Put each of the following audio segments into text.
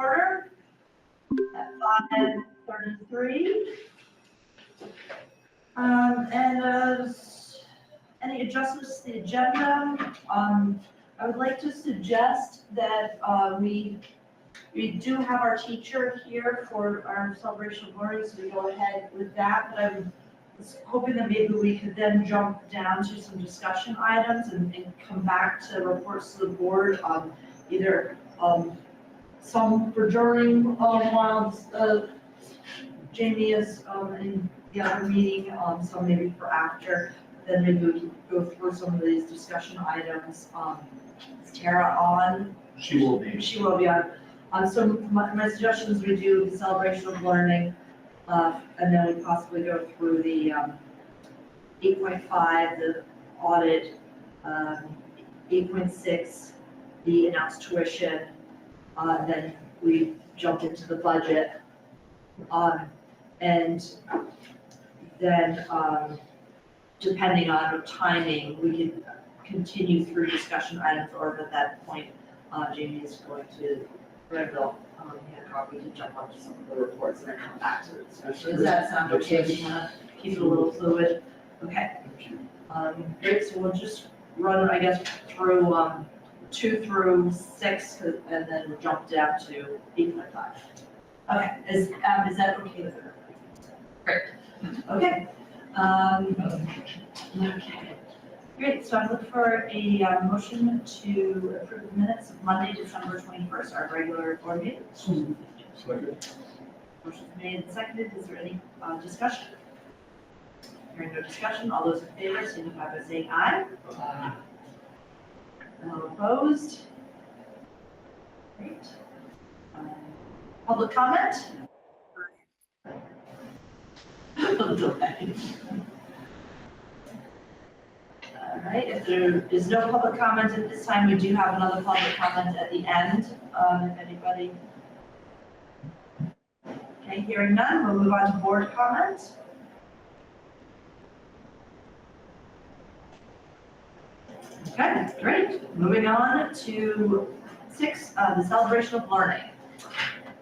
order at 5:33. Any adjustments to the agenda? I would like to suggest that we do have our teacher here for our celebration of learning, so we go ahead with that. But I was hoping that maybe we could then jump down to some discussion items and come back to reports to the board on either some for during while Jamie is in the other meeting, some maybe for after. Then maybe we can go through some of these discussion items. Is Tara on? She will be. She will be on. So my suggestions, we do the celebration of learning, and then we possibly go through the 8.5, the audit, 8.6, the announced tuition, then we jump into the budget, and then depending on timing, we can continue through discussion items, or at that point, Jamie is going to Redville, Hancock, we can jump onto some of the reports and then come back to the discussion. Does that sound okay? We want to keep it a little fluid? Okay. Great, so we'll just run, I guess, through 2 through 6, and then we'll jump down to 8.5. Okay, is that okay with her? Great. Okay. Okay. Great, so I look for a motion to approve the minutes of Monday, December 21st, our regular board meeting. Second. Motion's made and seconded. Is there any discussion? Hearing no discussion, all those in favor signify by saying aye. Aye. No opposed? Great. Public comment? All right, if there is no public comment at this time, we do have another public comment at the end. If anybody? Okay, hearing none, we'll move on to board comments. Okay, great. Moving on to 6, the celebration of learning.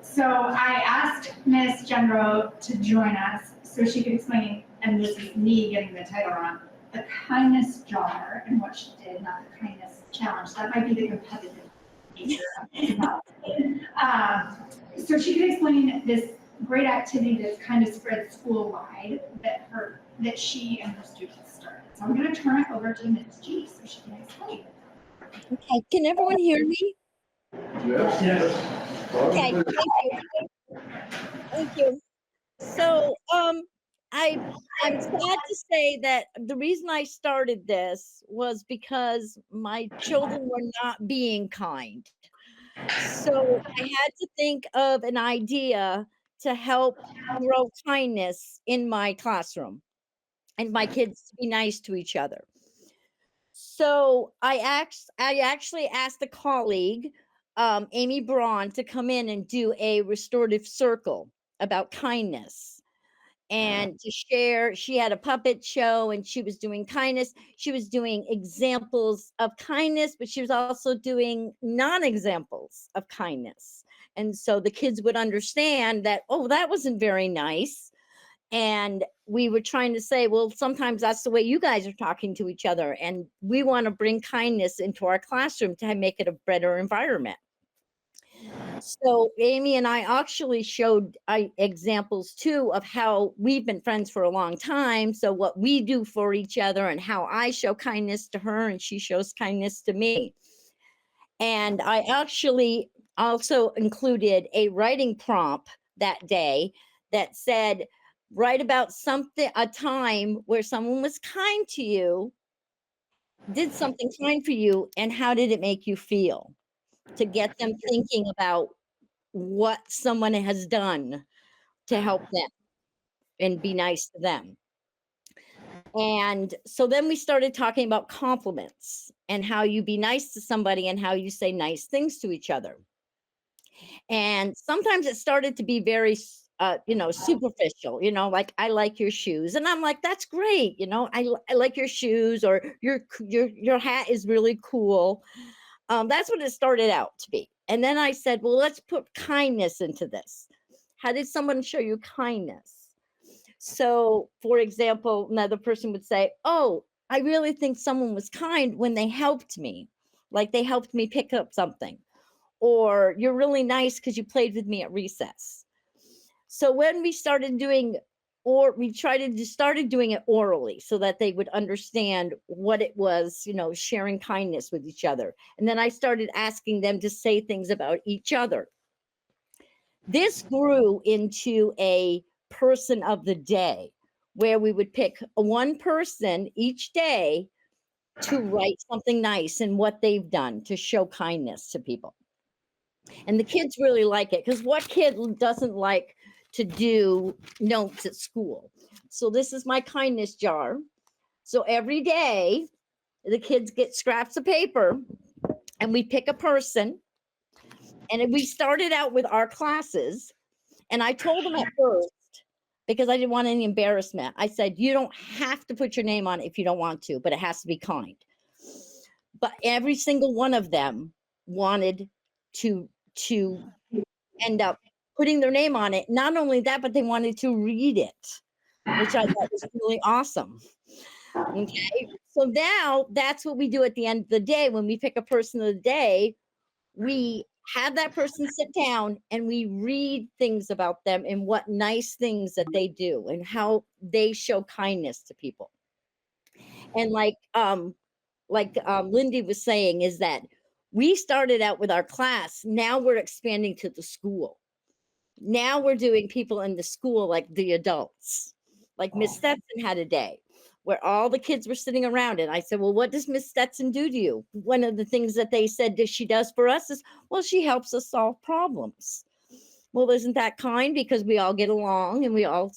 So I asked Ms. Genro to join us so she could explain, and this is me getting the title wrong, the kindness jar and what she did, not the kindness challenge. That might be the competitive nature of it. So she could explain this great activity that's kind of spread school-wide that she and her students started. So I'm going to turn it over to Ms. G so she can explain. Okay, can everyone hear me? Yes. Yes. Okay, thank you. So, I'm sad to say that the reason I started this was because my children were not being kind. So I had to think of an idea to help grow kindness in my classroom and my kids to be nice to each other. So I actually asked a colleague, Amy Braun, to come in and do a restorative circle about kindness and to share. She had a puppet show and she was doing kindness. She was doing examples of kindness, but she was also doing non-examples of kindness. And so the kids would understand that, oh, that wasn't very nice. And we were trying to say, well, sometimes that's the way you guys are talking to each other. And we want to bring kindness into our classroom to make it a better environment. So Amy and I actually showed examples too of how we've been friends for a long time. So what we do for each other and how I show kindness to her and she shows kindness to me. And I actually also included a writing prompt that day that said, write about a time where someone was kind to you, did something kind for you, and how did it make you feel? To get them thinking about what someone has done to help them and be nice to them. And so then we started talking about compliments and how you be nice to somebody and how you say nice things to each other. And sometimes it started to be very superficial, like, I like your shoes. And I'm like, that's great. I like your shoes, or your hat is really cool. That's what it started out to be. And then I said, well, let's put kindness into this. How did someone show you kindness? So, for example, another person would say, oh, I really think someone was kind when they helped me, like they helped me pick up something, or you're really nice because you played with me at recess. So when we started doing, or we started doing it orally so that they would understand what it was, sharing kindness with each other. And then I started asking them to say things about each other. This grew into a person of the day, where we would pick one person each day to write something nice and what they've done to show kindness to people. And the kids really like it, because what kid doesn't like to do notes at school? So this is my kindness jar. So every day the kids get scraps of paper and we pick a person. And we started out with our classes. And I told them at first, because I didn't want any embarrassment, I said, you don't have to put your name on it if you don't want to, but it has to be kind. But every single one of them wanted to end up putting their name on it. Not only that, but they wanted to read it, which I thought was really awesome. Okay. So now that's what we do at the end of the day. When we pick a person of the day, we have that person sit down and we read things about them and what nice things that they do and how they show kindness to people. And like Lindy was saying, is that we started out with our class. Now we're expanding to the school. Now we're doing people in the school, like the adults. Like Miss Stetson had a day where all the kids were sitting around, and I said, well, what does Miss Stetson do to you? One of the things that they said that she does for us is, well, she helps us solve problems. Well, isn't that kind? Because we all get along and we all,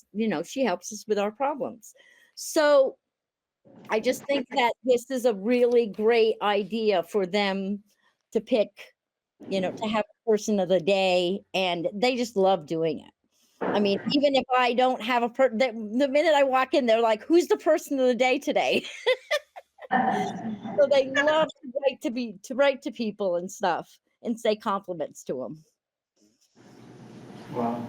she helps us with our problems. So I just think that this is a really great idea for them to pick, to have a person of the day, and they just love doing it. I mean, even if I don't have the minute I walk in, they're like, who's the person of the day today? So they love to write to people and stuff and say compliments to them. Wow.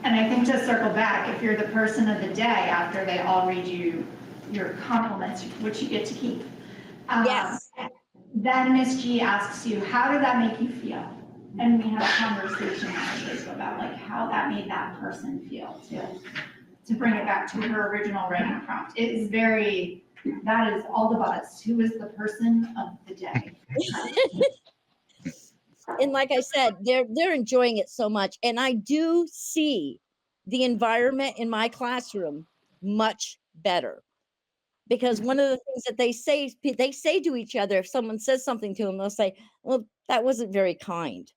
And I think to circle back, if you're the person of the day, after they all read you your compliments, which you get to keep, Yes. then Miss G asks you, how did that make you feel? And we have a conversation about like how that made that person feel to bring it back to her original writing prompt. It is that is all the buzz. Who is the person of the day? And like I said, they're enjoying it so much. And I do see the environment in my classroom much better. Because one of the things that they say to each other, if someone says something to them, they'll say, well, that wasn't very kind.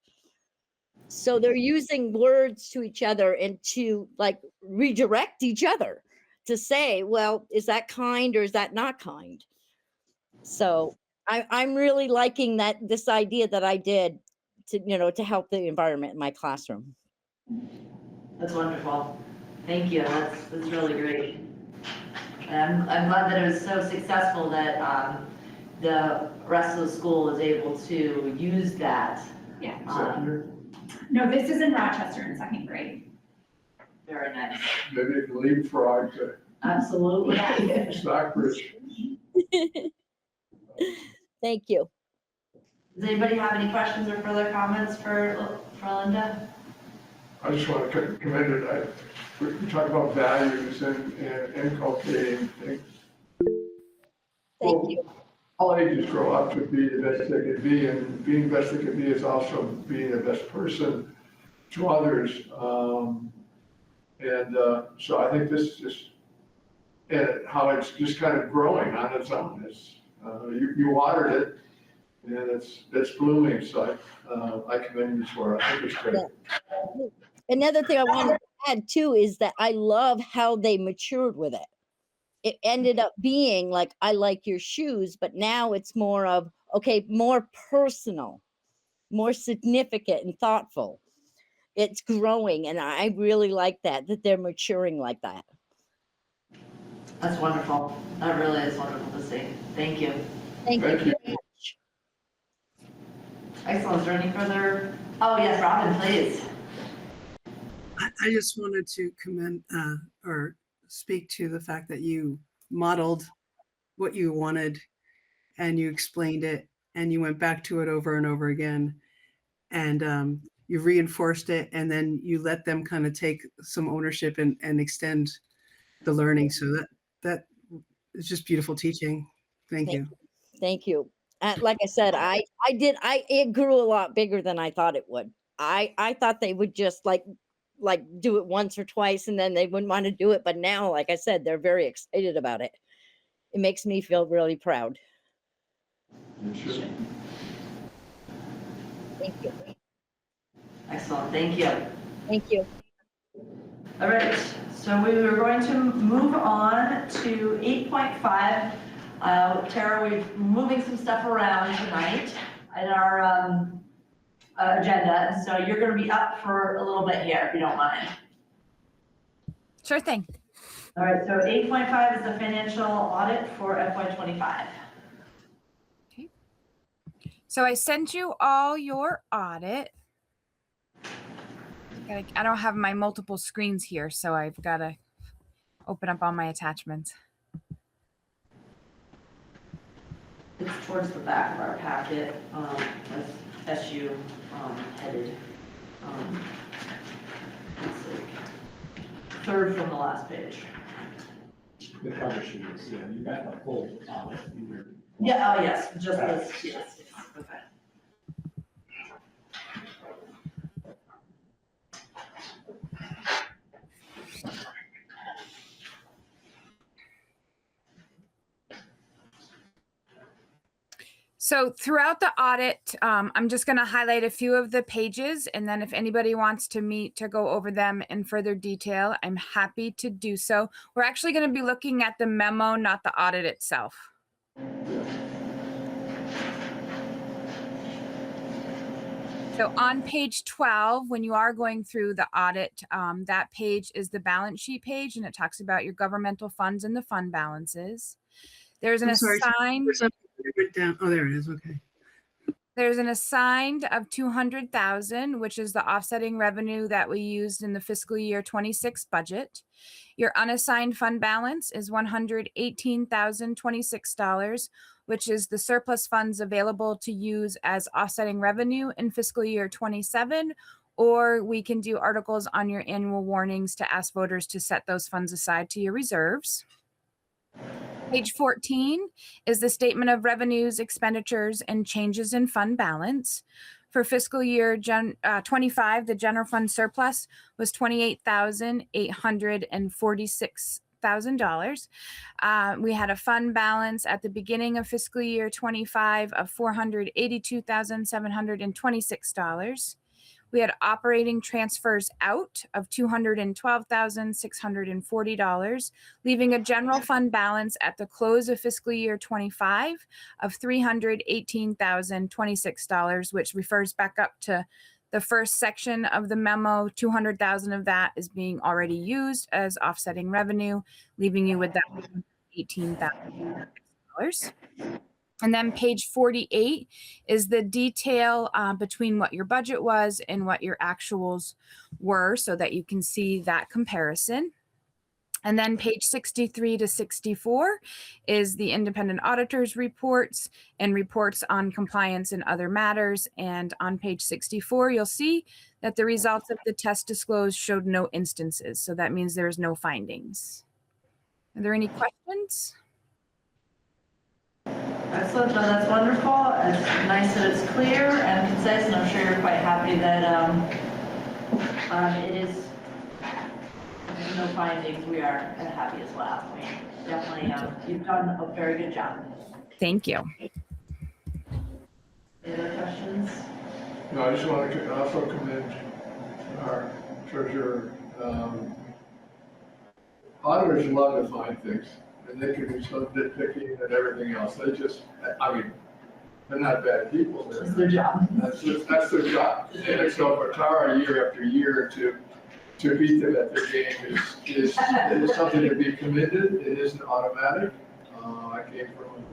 So they're using words to each other and to like redirect each other to say, well, is that kind or is that not kind? So I'm really liking this idea that I did to help the environment in my classroom. That's wonderful. Thank you. That's really great. And I'm glad that it was so successful that the rest of the school was able to use that. Yeah. Seconder, No, this is in Rochester in second grade. Very nice. maybe it can leapfrog to Absolutely. Stockbridge. Thank you. Does anybody have any questions or further comments for Linda? I just want to commend it. We talk about values and inculcating things. Thank you. All ages grow up to be the best they can be, and being the best they can be is also being the best person to others. So I think this is just, and how it's just kind of growing on its own. You watered it, and it's blooming. So I commend you for it. I think it's great. Yeah. Another thing I wanted to add too is that I love how they matured with it. It ended up being like, I like your shoes, but now it's more of, okay, more personal, more significant and thoughtful. It's growing, and I really like that they're maturing like that. That's wonderful. That really is wonderful to see. Thank you. Thank you Thank you. very much. Excellent. Is there any further? Oh, yes, Robin, please. I just wanted to commend or speak to the fact that you modeled what you wanted and you explained it and you went back to it over and over again and you reinforced it and then you let them kind of take some ownership and extend the learning. So that is just beautiful teaching. Thank you. Thank you. Like I said, it grew a lot bigger than I thought it would. I thought they would just like do it once or twice and then they wouldn't want to do it. But now, like I said, they're very excited about it. It makes me feel really proud. You should. Thank you. Excellent. Thank you. Thank you. All right, so we were going to move on to 8.5. Tara, we're moving some stuff around tonight in our agenda, and so you're going to be up for a little bit here, if you don't mind. Sure thing. All right, so 8.5 is the financial audit for FY25. So I sent you all your audit. I don't have my multiple screens here, so I've got to open up all my attachments. It's towards the back of our packet, with SU headed. Let's see. Third from the last page. The cover sheet is, yeah, you got the full audit. Yeah, oh yes, just this, yes, okay. So throughout the audit, I'm just going to highlight a few of the pages, and then if anybody wants to meet to go over them in further detail, I'm happy to do so. We're actually going to be looking at the memo, not the audit itself. So on page 12, when you are going through the audit, that page is the balance sheet page, and it talks about your governmental funds and the fund balances. There's an assigned. Oh, there it is. Okay. There's an assigned of $200,000, which is the offsetting revenue that we used in the fiscal year 26 budget. Your unassigned fund balance is $118,026, which is the surplus funds available to use as offsetting revenue in fiscal year 27, or we can do articles on your annual warnings to ask voters to set those funds aside to your reserves. Page 14 is the statement of revenues, expenditures, and changes in fund balance. For fiscal year 25, the general fund surplus was $28,846,000. We had a fund balance at the beginning of fiscal year 25 of $482,726. We had operating transfers out of $212,640, leaving a general fund balance at the close of fiscal year 25 of $318,026, which refers back up to the first section of the memo. $200,000 of that is being already used as offsetting revenue, leaving you with that $18,000. And then page 48 is the detail between what your budget was and what your actuals were, so that you can see that comparison. And then page 63 to 64 is the independent auditors reports and reports on compliance and other matters. And on page 64, you'll see that the results of the test disclosed showed no instances. So that means there's no findings. Are there any questions? Excellent, no, that's wonderful. It's nice that it's clear and concise, and I'm sure you're quite happy that it is, there's no findings. We are happy as well. I mean, definitely, you've done a very good job. Thank you. Any other questions? No, I just want to also commend our treasurer. Auditors love to find things, and they can be so nitpicky and everything else. They just, I mean, they're not bad people. It's their job. That's their job. And so for Tara, year after year, to beat them at their game is something to be commended. It isn't automatic. I came from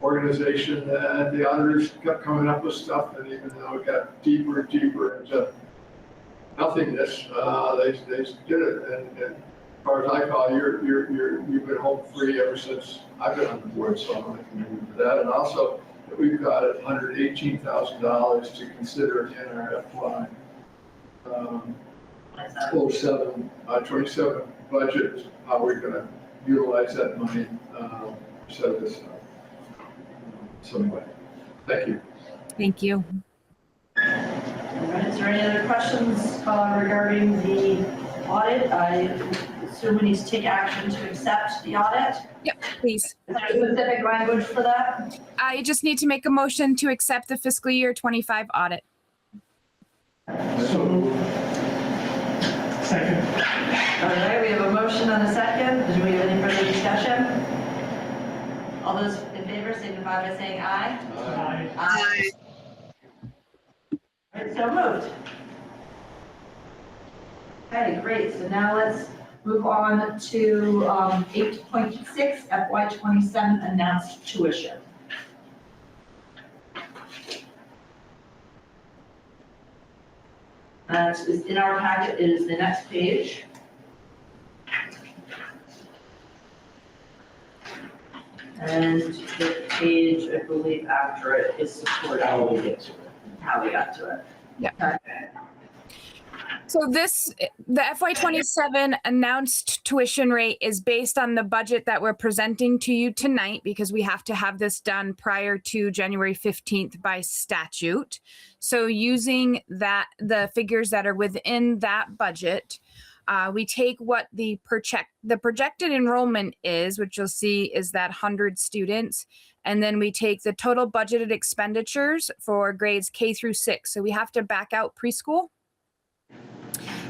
organization, and the auditors kept coming up with stuff, and even though it got deeper and deeper into nothingness, they did it, and as far as I call, you've been home free ever since I've been on the board, so I'm going to commend you for that, and also that we've got $118,000 to consider in our FY 27 budget, how we're going to utilize that money, set this up. So anyway, thank you. Thank you. All right, is there any other questions regarding the audit? I assume we need to take action to accept the audit. Yep, please. Is there specific language for that? I just need to make a motion to accept the fiscal year 25 audit. So, second. All right, we have a motion and a second. Do we have any further discussion? All those in favor signify by saying aye. Aye. Aye. All right, so moved. Okay, great. So now let's move on to 8.6 FY27 announced tuition. That is in our packet. It is the next page. And the page, I believe, after it is supported. How we get to it. How we got to it. Yeah. Okay. So the FY27 announced tuition rate is based on the budget that we're presenting to you tonight, because we have to have this done prior to January 15th by statute. So using the figures that are within that budget, we take what the projected enrollment is, which you'll see is that 100 students, and then we take the total budgeted expenditures for grades K through 6. So we have to back out preschool.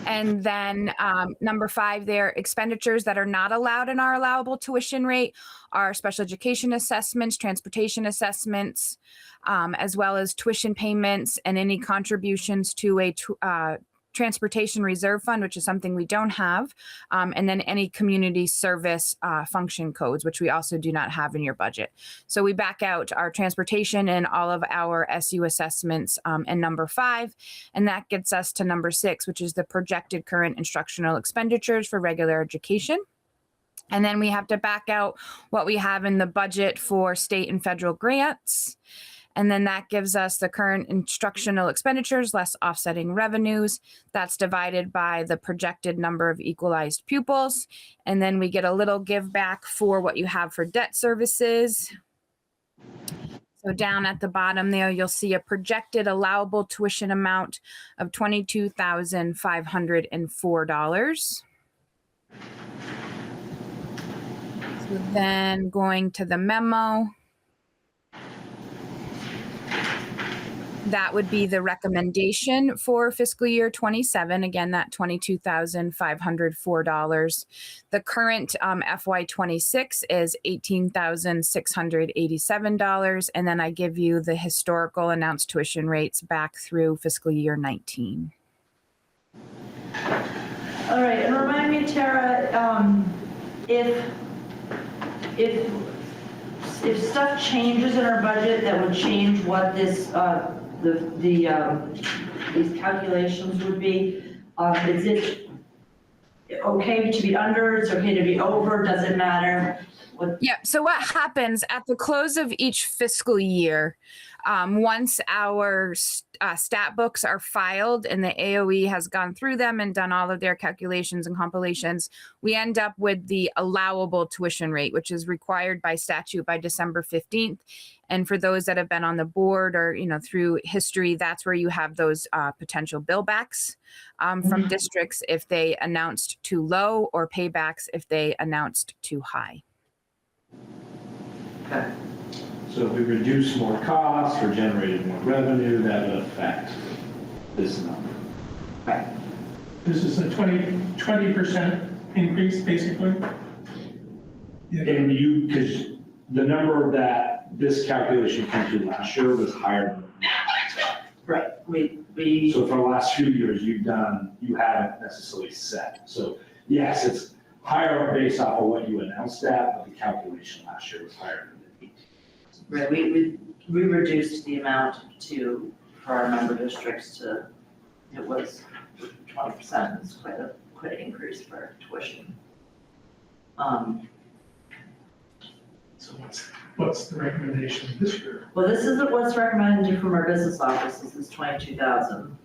And then number 5 there, expenditures that are not allowed in our allowable tuition rate are special education assessments, transportation assessments, as well as tuition payments and any contributions to a transportation reserve fund, which is something we don't have, and then any community service function codes, which we also do not have in your budget. So we back out our transportation and all of our SU assessments and number 5, and that gets us to number 6, which is the projected current instructional expenditures for regular education. And then we have to back out what we have in the budget for state and federal grants. And then that gives us the current instructional expenditures less offsetting revenues. That's divided by the projected number of equalized pupils. And then we get a little give back for what you have for debt services. So down at the bottom there, you'll see a projected allowable tuition amount of $22,504. So then going to the memo. That would be the recommendation for fiscal year 27. Again, that $22,504. The current FY26 is $18,687. And then I give you the historical announced tuition rates back through fiscal year 19. All right, and remind me, Tara, if stuff changes in our budget that would change what this, these calculations would be, is it okay to be under, it's okay to be over, does it matter? Yeah, so what happens at the close of each fiscal year, once our stat books are filed and the AOE has gone through them and done all of their calculations and compilations, we end up with the allowable tuition rate, which is required by statute by December 15th. And for those that have been on the board or, through history, that's where you have those potential billbacks from districts if they announced too low, or paybacks if they announced too high. Okay. So if we reduce more costs or generated more revenue, that would affect this number. Right. This is a 20% increase, basically? And because the number that this calculation came to last year was higher than Right, we. So for the last few years, you haven't necessarily set. So yes, it's higher based off of what you announced at, but the calculation last year was higher than the 18. Right, we reduced the amount for our member districts to, it was 20%, it's quite an increase for tuition. So what's the recommendation this year? Well, this is what's recommended from our business office, this is 22,000.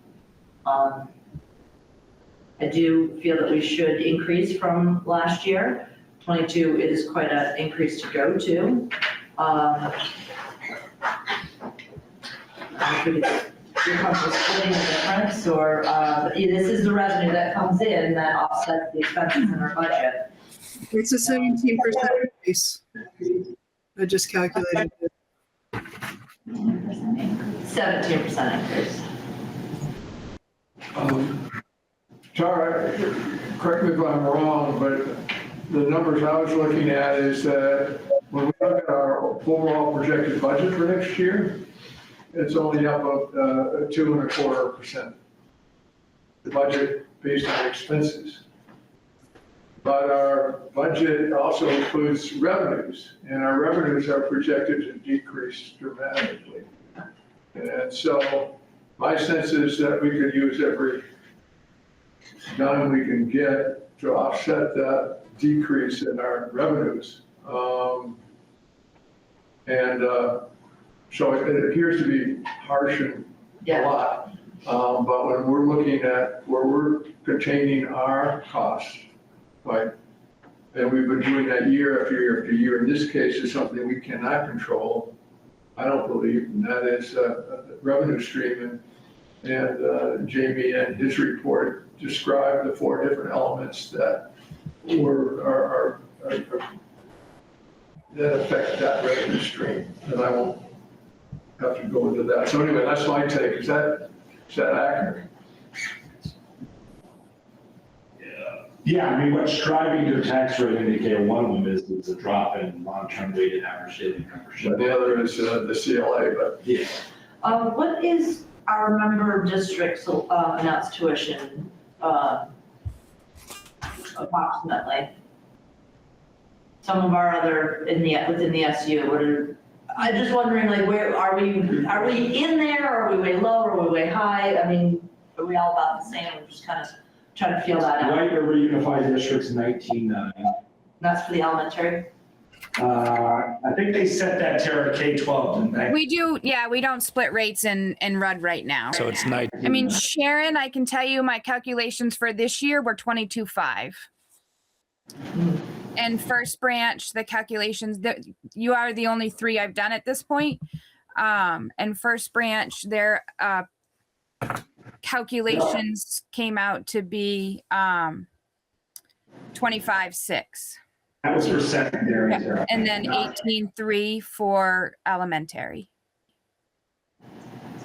I do feel that we should increase from last year. 22 is quite an increase to go to. If we could you're comfortable splitting the difference, or, this is the revenue that comes in that offsets the expenses in our budget. It's a 17% increase. I just calculated it. 17% increase. Tara, correct me if I'm wrong, but the numbers I was looking at is that when we look at our overall projected budget for next year, it's only up 2.25%. The budget based on expenses. But our budget also includes revenues, and our revenues are projected to decrease dramatically. And so my sense is that we could use every dime we can get to offset that decrease in our revenues. So it appears to be harsh and a lot. But when we're looking at where we're containing our costs, right, and we've been doing that year after year after year, in this case, is something we cannot control, I don't believe, and that is a revenue stream. And Jamie and his report described the 4 different elements that that affect that revenue stream, and I won't have to go into that. So anyway, that's my take. Is that accurate? Yeah, I mean, what's driving to a tax rate indicator, one of them is a drop in long-term weighted average daily membership. But the other is the CLA, but. Yeah. What is our member district's announced tuition, approximately? Some of our other, within the SU, I'm just wondering, like, where, are we in there, or are we way low, or are we way high? I mean, are we all about the same? I'm just kind of trying to feel that out. White River Unified District's 19.9. That's for the elementary? I think they set that Tara K-12, didn't they? We do, yeah, we don't split rates in RUD right now. So it's 19. I mean, Sharon, I can tell you my calculations for this year were 22.5. And First Branch, the calculations, that you are the only 3 I've done at this point. And First Branch, their calculations came out to be 25.6. That was for secondary. Tara. And then 18.3 for elementary.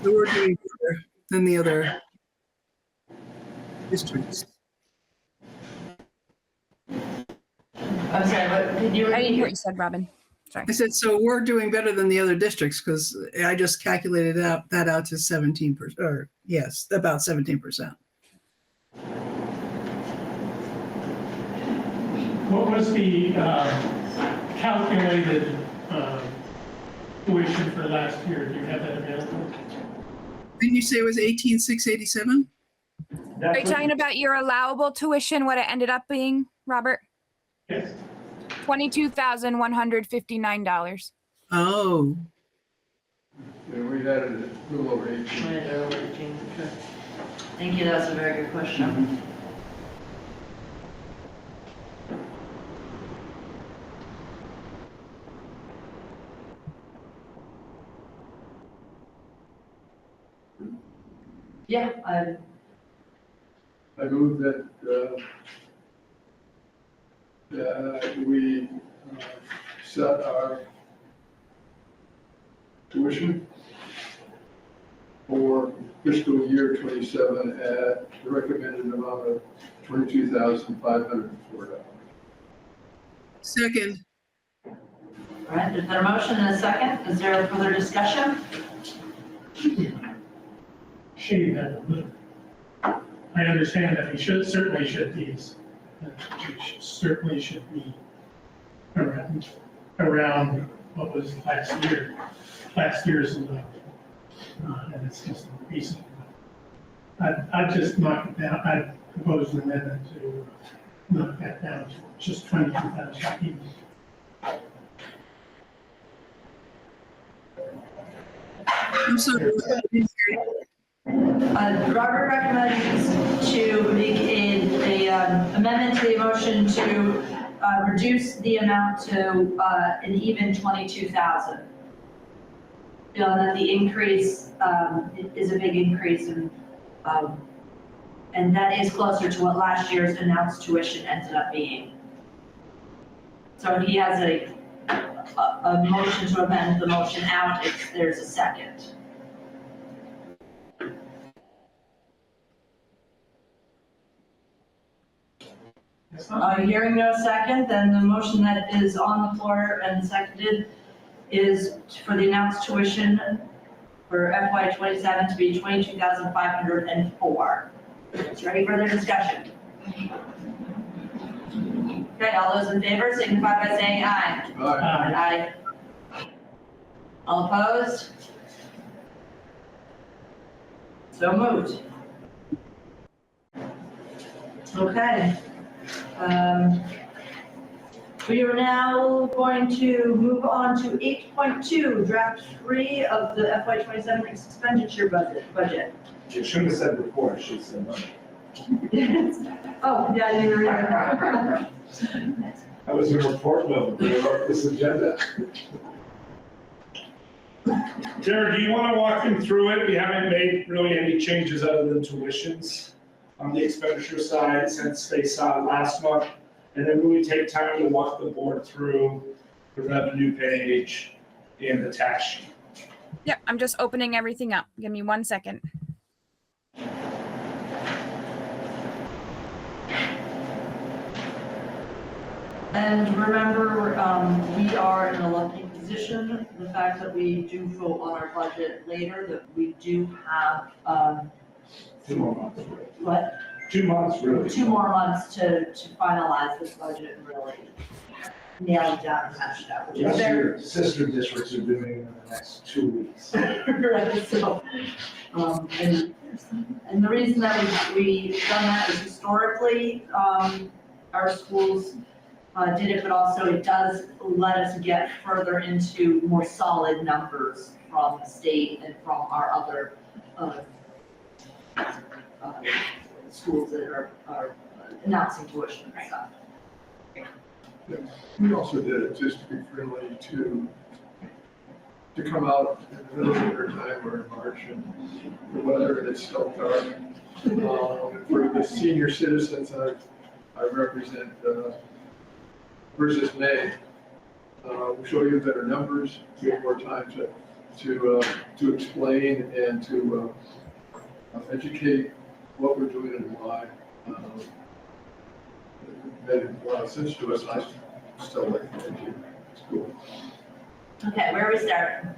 So we're doing better than the other districts. I'm sorry, what, did you I didn't hear repeat? what you said, Robin. Sorry. I said, so we're doing better than the other districts because I just calculated that out to 17%, or yes, about 17%. What was the calculated tuition for last year? Do you have that available? Didn't you say it was 18,687? Are you talking about your allowable tuition, what it ended up being, Robert? Yes. $22,159. Oh, And we had it a little over 18. Thank you, that's a very good question. Yeah, I move that we set our tuition for fiscal year 27 at the recommended amount of $22,504. second. all right, there's been a motion and a second. Is there further discussion? Shade that a little. I understand that we certainly should be around what was last year's level. And it's just increasing. I'd just knock it down, I'd propose an amendment to knock that down to just 22,000. I'm sorry. Robert recommends to make a amendment to the motion to reduce the amount to an even 22,000. Feeling that the increase is a big increase and that is closer to what last year's announced tuition ended up being. So he has a motion to amend the motion out if there's a second. Hearing no second, then the motion that is on the floor and seconded is for the announced tuition for FY '27 to be $22,504. Is there any further discussion? Okay, all those in favor signify by saying aye. Aye. Aye. All opposed? So moved. Okay. We are now going to move on to 8.2, draft 3 of the FY '27 expenditure budget. It shouldn't have said report, it should have said money. Oh, yeah, you're right. I was in report mode when I wrote this agenda. Jared, do you want to walk them through it? We haven't made really any changes other than tuitions on the expenditure side since they saw it last month. And then really take time to walk the board through the revenue page and the tax sheet. Yep, I'm just opening everything up. Give me 1 second. And remember, we are in a lucky position, the fact that we do vote on our budget later, that we do have, 2 more months, really. what? 2 months, really. 2 more months to finalize this budget and really nail it down and hash it out, which is Yes, very. your sister districts are doing it in the next 2 weeks. Right, so, and the reason that we've done that is historically, our schools did it, but also it does let us get further into more solid numbers from the state and from our other schools that are announcing tuition and stuff. We also did it just to be friendly to come out in the middle of winter time or in March and the weather and it's still dark. For the senior citizens I represent versus May, we'll show you better numbers, we have more time to explain and to educate what we're doing and why. It made a lot of sense to us. I still like to educate school. Okay, where are we starting?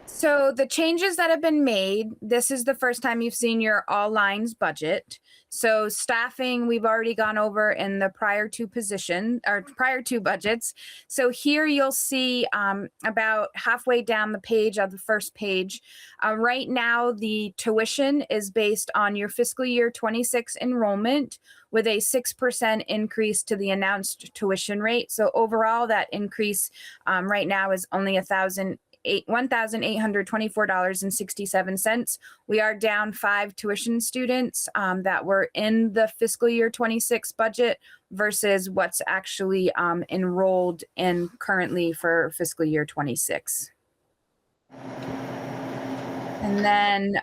So the changes that have been made, this is the first time you've seen your all lines budget. So staffing, we've already gone over in the prior two budgets. So here you'll see about halfway down the page of the first page. Right now, the tuition is based on your fiscal year 26 enrollment with a 6% increase to the announced tuition rate. So overall, that increase right now is only $1,824.67. We are down 5 tuition students that were in the fiscal year 26 budget versus what's actually enrolled in currently for fiscal year 26. And then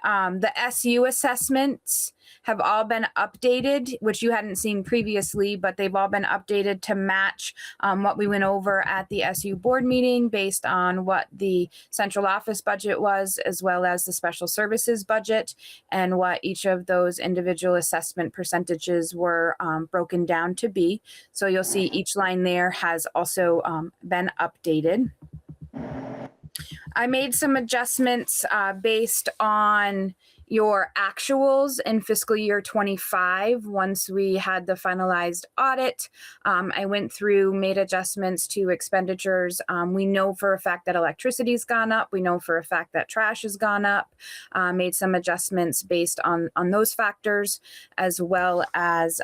the SU assessments have all been updated, which you hadn't seen previously, but they've all been updated to match what we went over at the SU board meeting based on what the central office budget was, as well as the special services budget and what each of those individual assessment percentages were broken down to be. So you'll see each line there has also been updated. I made some adjustments based on your actuals in fiscal year 25. Once we had the finalized audit, I went through, made adjustments to expenditures. We know for a fact that electricity's gone up. We know for a fact that trash has gone up. Made some adjustments based on those factors, as well as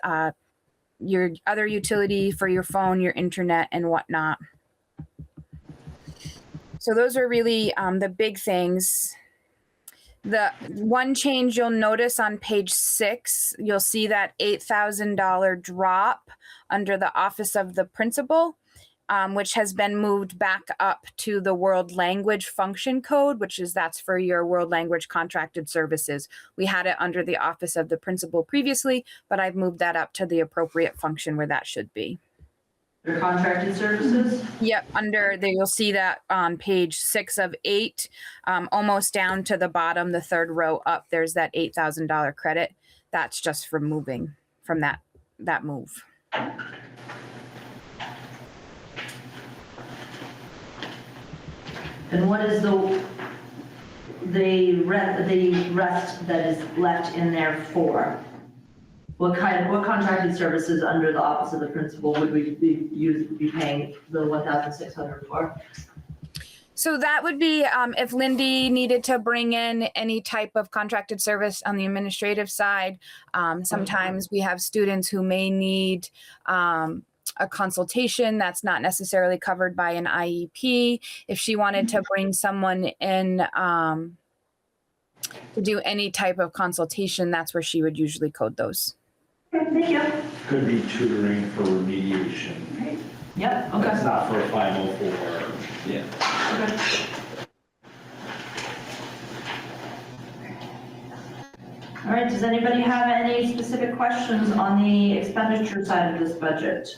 your other utility for your phone, your internet, and whatnot. So those are really the big things. The one change you'll notice on page 6, you'll see that $8,000 drop under the Office of the Principal, which has been moved back up to the World Language Function Code, that's for your World Language Contracted Services. We had it under the Office of the Principal previously, but I've moved that up to the appropriate function where that should be. Your contracted services? Yep, under there, you'll see that on page 6 of 8, almost down to the bottom, the third row up, there's that $8,000 credit. That's just from moving from that move. And what is the rest that is left in there for? What contracted services under the Office of the Principal would we be paying the $1,600 for? So that would be if Lindy needed to bring in any type of contracted service on the administrative side. Sometimes we have students who may need a consultation that's not necessarily covered by an IEP. If she wanted to bring someone in to do any type of consultation, that's where she would usually code those. Okay, thank you. Could be tutoring for remediation. Yep, okay. That's not for a 504. Yeah. Okay. All right, does anybody have any specific questions on the expenditure side of this budget?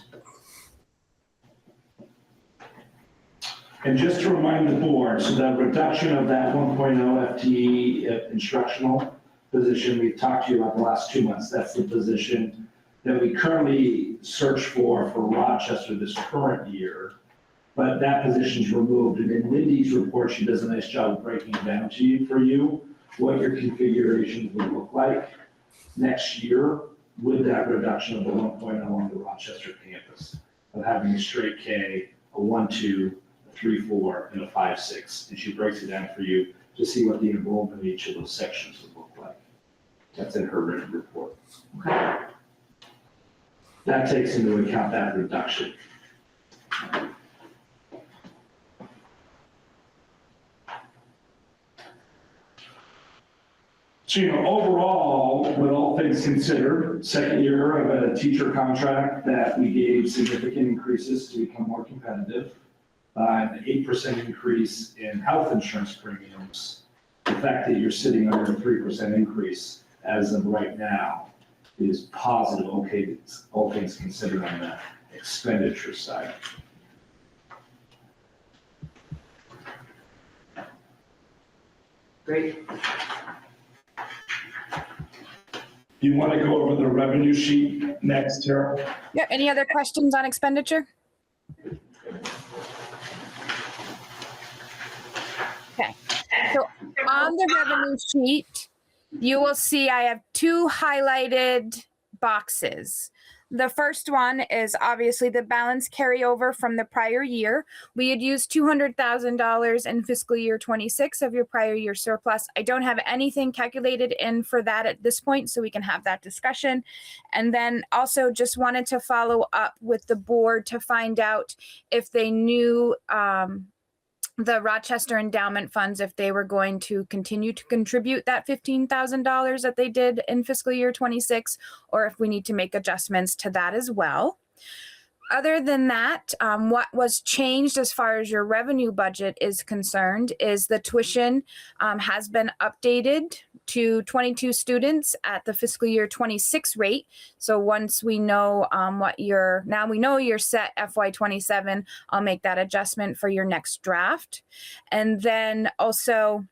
And just to remind the board, so the reduction of that 1.0 FTE instructional position we've talked to you about the last 2 months, that's the position that we currently search for Rochester this current year. But that position's removed. And in Lindy's report, she does a nice job of breaking it down to you for you, what your configurations would look like next year with that reduction of the 1.0 on the Rochester campus, of having a straight K, a 1-2, 3-4, and a 5-6. And she breaks it down for you to see what the enrollment in each of those sections would look like. That's in her written report. Okay. That takes into account that reduction. So, overall, with all things considered, second year of a teacher contract that we gave significant increases to become more competitive. An 8% increase in health insurance premiums. The fact that you're sitting under a 3% increase as of right now is positive, okay, all things considered on the expenditure side. Great. You want to go over the revenue sheet next, Tara? Yeah, any other questions on expenditure? Okay, so on the revenue sheet, you will see I have 2 highlighted boxes. The first one is obviously the balance carryover from the prior year. We had used $200,000 in fiscal year 26 of your prior year surplus. I don't have anything calculated in for that at this point, so we can have that discussion. And then also just wanted to follow up with the board to find out if they knew the Rochester Endowment Funds, if they were going to continue to contribute that $15,000 that they did in fiscal year 26, or if we need to make adjustments to that as well. Other than that, what was changed as far as your revenue budget is concerned is the tuition has been updated to 22 students at the fiscal year 26 rate. So once we know now we know you're set FY27, I'll make that adjustment for your next draft. And then also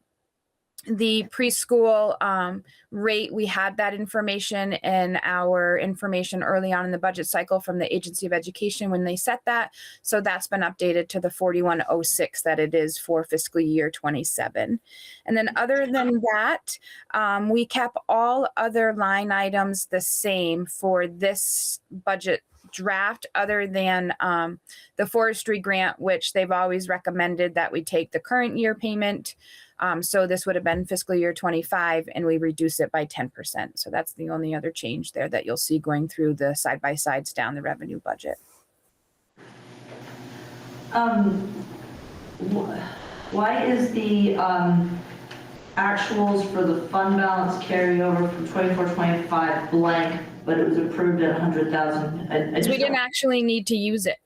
The preschool rate, we had that information in our information early on in the budget cycle from the Agency of Education when they set that. So that's been updated to the 4106 that it is for fiscal year 27. And then other than that, we kept all other line items the same for this budget draft, other than the forestry grant, which they've always recommended that we take the current year payment. So this would have been fiscal year 25, and we reduce it by 10%. So that's the only other change there that you'll see going through the side-by-sides down the revenue budget. Why is the actuals for the fund balance carryover from 24-25 blank, but it was approved at 100,000? So we didn't actually need to use it.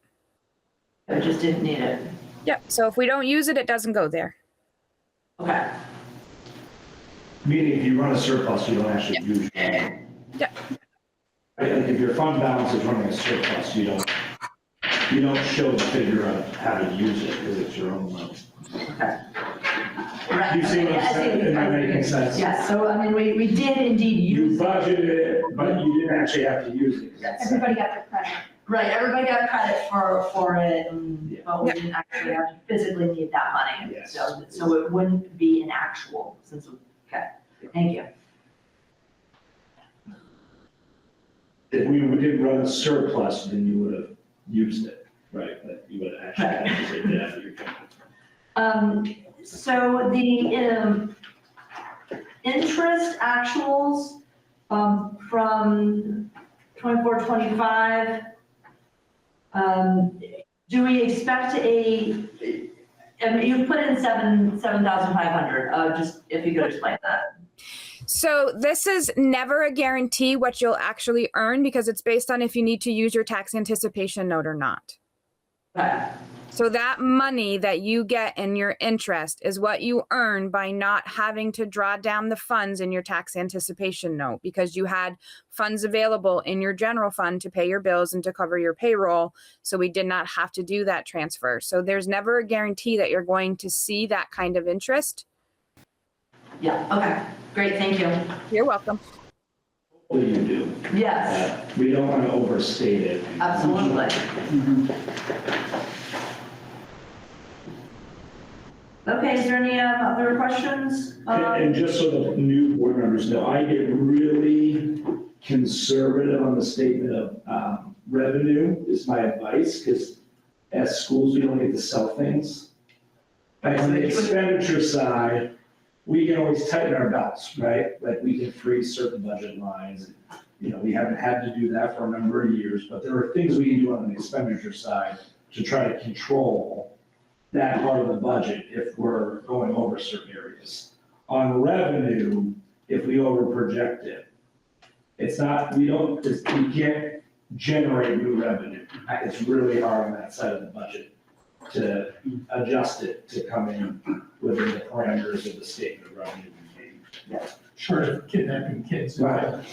I just didn't need it. Yep. So if we don't use it, it doesn't go there. Okay. Meaning if you run a surplus, you don't actually use it. Yeah. Right, like if your fund balance is running a surplus, you don't show the figure of how to use it because it's your own money. Okay. Right. You see what I'm saying? Am I making sense? Yes, so I mean, we did indeed You use it. budgeted it, but you didn't actually have to use it. Yes. Everybody got their credit. Right, everybody got credit for it, but we didn't actually have to physically need that money. Yes. So it wouldn't be an actual, okay, thank you. If we didn't run a surplus, then you would have used it, right? But you would have actually had to take it out of your account. So the interest actuals from 24-25, do we expect I mean, you put in 7,500, just if you could explain that. So this is never a guarantee what you'll actually earn because it's based on if you need to use your tax anticipation note or not. Okay. So that money that you get in your interest is what you earn by not having to draw down the funds in your tax anticipation note because you had funds available in your general fund to pay your bills and to cover your payroll. So we did not have to do that transfer. So there's never a guarantee that you're going to see that kind of interest. Yeah, okay, great, thank you. You're welcome. Hopefully you do. Yes, We don't want to overstate it. absolutely. Okay, is there any other questions? And just so the new board members know, I get really conservative on the statement of revenue is my advice, because as schools, we don't get to sell things. And on the expenditure side, we can always tighten our belts, right? Like we can freeze certain budget lines. You know, we haven't had to do that for a number of years, but there are things we can do on the expenditure side to try to control that part of the budget if we're going over certain areas. On revenue, if we over project it, we can't generate new revenue. It's really hard on that side of the budget to adjust it to come in within the parameters of the statement of revenue. Short of kidnapping kids. Right.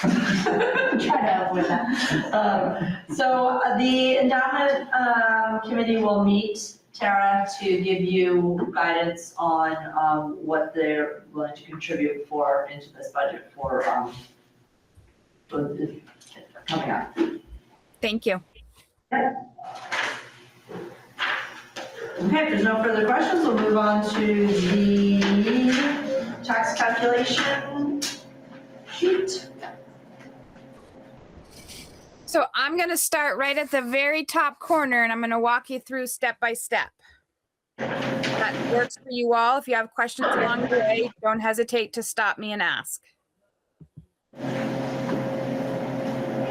Try to avoid that. So the endowment committee will meet, Tara, to give you guidance on what they're willing to contribute into this budget for coming up. Thank you. Okay, if there's no further questions, we'll move on to the tax calculation sheet. So I'm going to start right at the very top corner and I'm going to walk you through step by step. That works for you all. If you have questions along the way, don't hesitate to stop me and ask.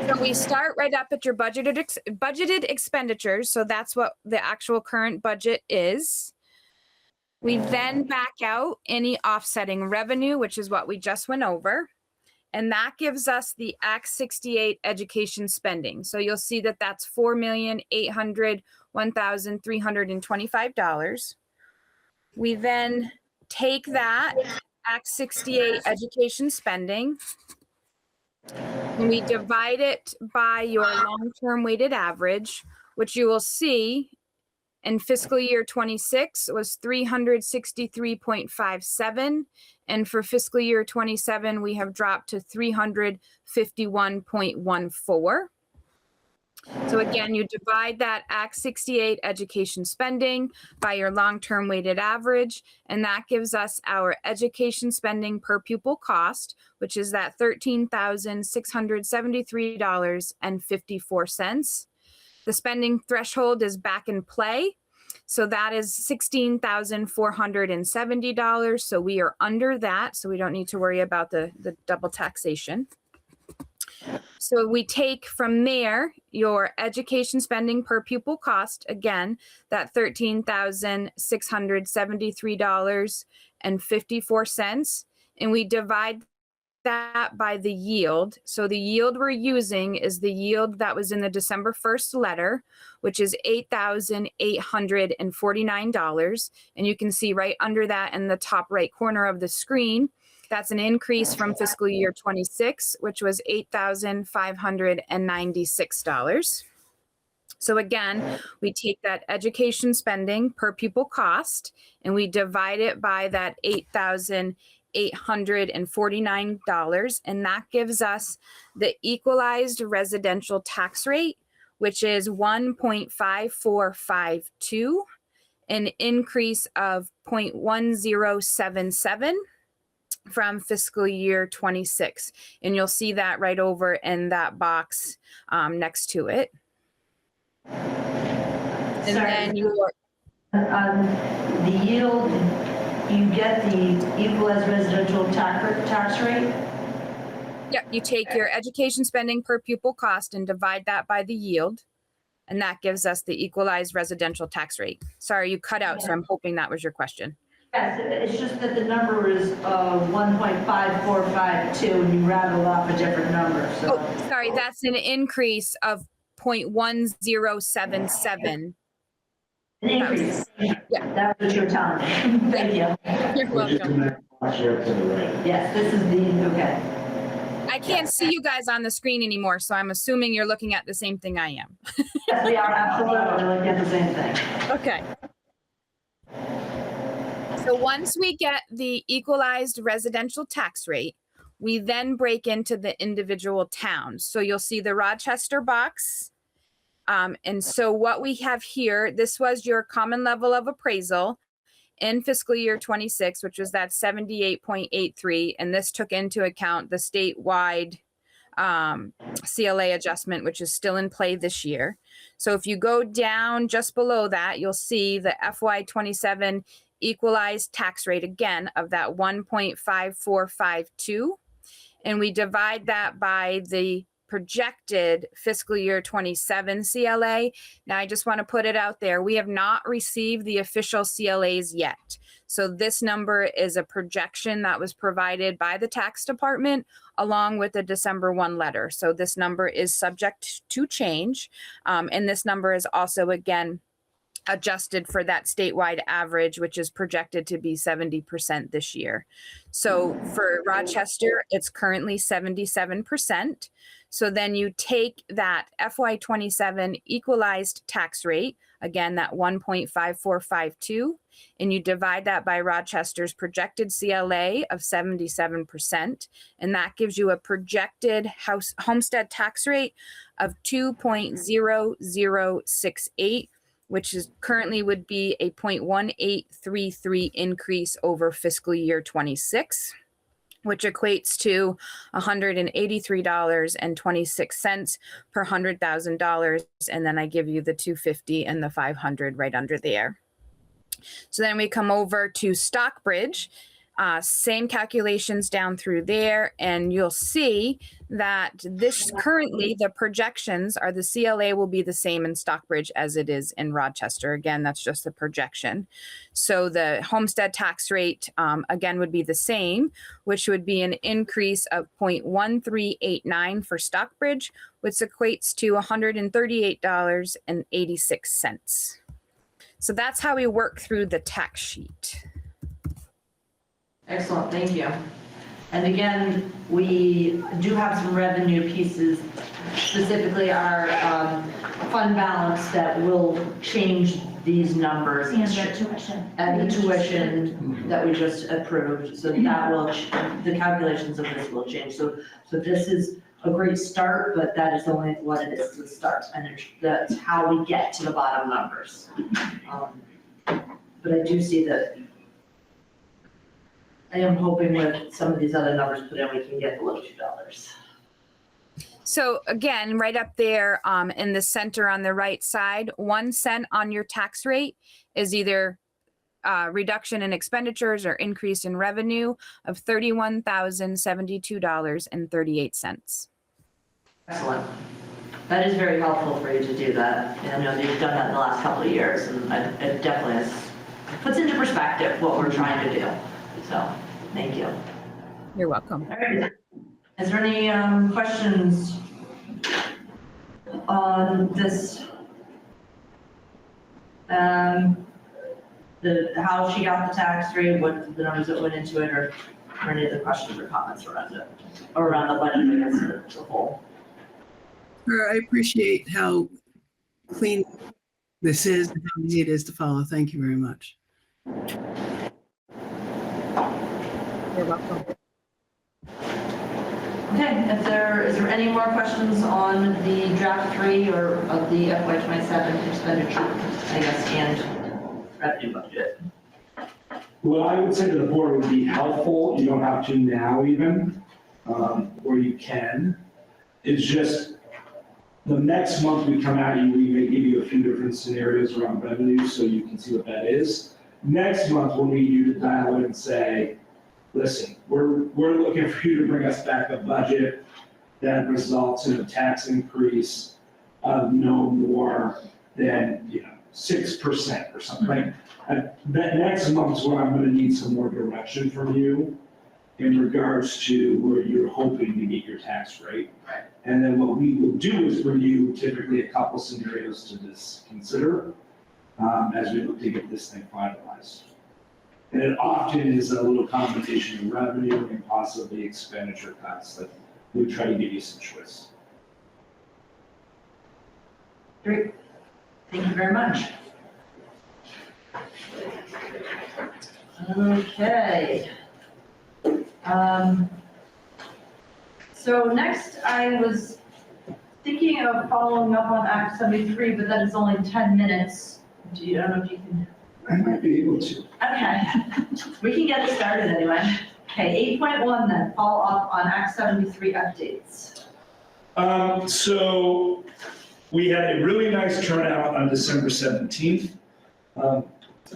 So we start right up at your budgeted expenditures. So that's what the actual current budget is. We then back out any offsetting revenue, which is what we just went over. And that gives us the Act 68 education spending. So you'll see that that's $4,801,325. We then take that Act 68 education spending and we divide it by your long-term weighted average, which you will see and fiscal year 26 was 363.57. And for fiscal year 27, we have dropped to 351.14. So again, you divide that Act 68 education spending by your long-term weighted average, and that gives us our education spending per pupil cost, which is that $13,673.54. The spending threshold is back in play. So that is $16,470. So we are under that. So we don't need to worry about the double taxation. So we take from there your education spending per pupil cost, again, that $13,673.54, and we divide that by the yield. So the yield we're using is the yield that was in the December 1st letter, which is $8,849. And you can see right under that in the top right corner of the screen, that's an increase from fiscal year 26, which was $8,596. So again, we take that education spending per pupil cost and we divide it by that $8,849, and that gives us the equalized residential tax rate, which is 1.5452, an increase of 0.1077 from fiscal year 26. And you'll see that right over in that box next to it. And Sorry. then your The yield, you get the equalized residential tax rate? Yep, you take your education spending per pupil cost and divide that by the yield, and that gives us the equalized residential tax rate. Sorry, you cut out, so I'm hoping that was your question. Yes, it's just that the number is 1.5452, and you rattle off a different number, so. Oh, sorry, that's an increase of 0.1077. An increase. Yeah. That's what you're telling me. Thank you. You're welcome. Right to the right. Yes, this is the, okay. I can't see you guys on the screen anymore, so I'm assuming you're looking at the same thing I am. Yes, we are absolutely looking at the same thing. Okay. So once we get the equalized residential tax rate, we then break into the individual towns. So you'll see the Rochester box. And so what we have here, this was your common level of appraisal in fiscal year 26, which was that 78.83. And this took into account the statewide CLA adjustment, which is still in play this year. So if you go down just below that, you'll see the FY27 equalized tax rate again of that 1.5452. And we divide that by the projected fiscal year 27 CLA. Now, I just want to put it out there. We have not received the official CLAs yet. So this number is a projection that was provided by the tax department along with the December 1 letter. So this number is subject to change. And this number is also, again, adjusted for that statewide average, which is projected to be 70% this year. So for Rochester, it's currently 77%. So then you take that FY27 equalized tax rate, again, that 1.5452, and you divide that by Rochester's projected CLA of 77%. And that gives you a projected homestead tax rate of 2.0068, which is currently would be a 0.1833 increase over fiscal year 26, which equates to $183.26 per $100,000. And then I give you the 250 and the 500 right under there. So then we come over to Stockbridge, same calculations down through there, and you'll see that this currently, the projections are the CLA will be the same in Stockbridge as it is in Rochester. Again, that's just the projection. So the homestead tax rate, again, would be the same, which would be an increase of 0.1389 for Stockbridge, which equates to $138.86. So that's how we work through the tax sheet. Excellent, thank you. And again, we do have some revenue pieces, specifically our fund balance that will change these numbers. And the tuition. And the tuition that we just approved, so that will, the calculations of this will change. So this is a great start, but that is only what it is, the start, and that's how we get to the bottom numbers. But I do see that I am hoping with some of these other numbers put in, we can get below $2. So again, right up there in the center on the right side, 1 cent on your tax rate is either reduction in expenditures or increase in revenue of $31,072.38. Excellent. That is very helpful for you to do that. And I know that you've done that in the last couple of years, and it definitely puts into perspective what we're trying to do. So, thank you. You're welcome. All right. Is there any questions on this? How she got the tax rate, what the numbers that went into it, or any other questions or comments around it, or around the budget, I guess, as a whole? I appreciate how clean this is and how easy it is to follow. Thank you very much. You're welcome. Okay, is there any more questions on the draft 3 or of the FY27 expenditure, I guess, and revenue budget? What I would say to the board would be helpful, you don't have to now even, or you can, is just the next month we come at you, we may give you a few different scenarios around revenue so you can see what that is. Next month, we'll need you to dial in and say, listen, we're looking for you to bring us back a budget that results in a tax increase of no more than, 6% or something. Like, that next month's where I'm gonna need some more direction from you in regards to where you're hoping to get your tax rate. Right. And then what we will do is bring you typically a couple scenarios to consider as we look to get this thing finalized. And it often is a little combination of revenue and possibly expenditure cuts that we try to give you some choice. Great. Thank you very much. Okay. So next, I was thinking of following up on Act 73, but that is only 10 minutes. I don't know if you can. I might be able to. Okay, we can get it started anyway. Okay, 8.1 then, follow up on Act 73 updates. So we had a really nice turnout on December 17th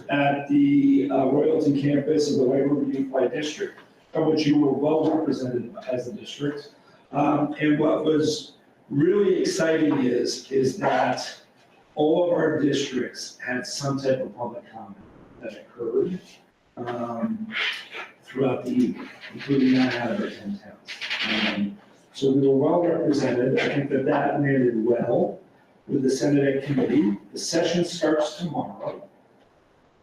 at the Royalton campus of the White River Unified District, of which you were well represented as a district. And what was really exciting is that all of our districts had some type of public comment that occurred throughout the evening, including 9 out of our 10 towns. So we were well represented. I think that landed well with the Senate Ed Committee. The session starts tomorrow.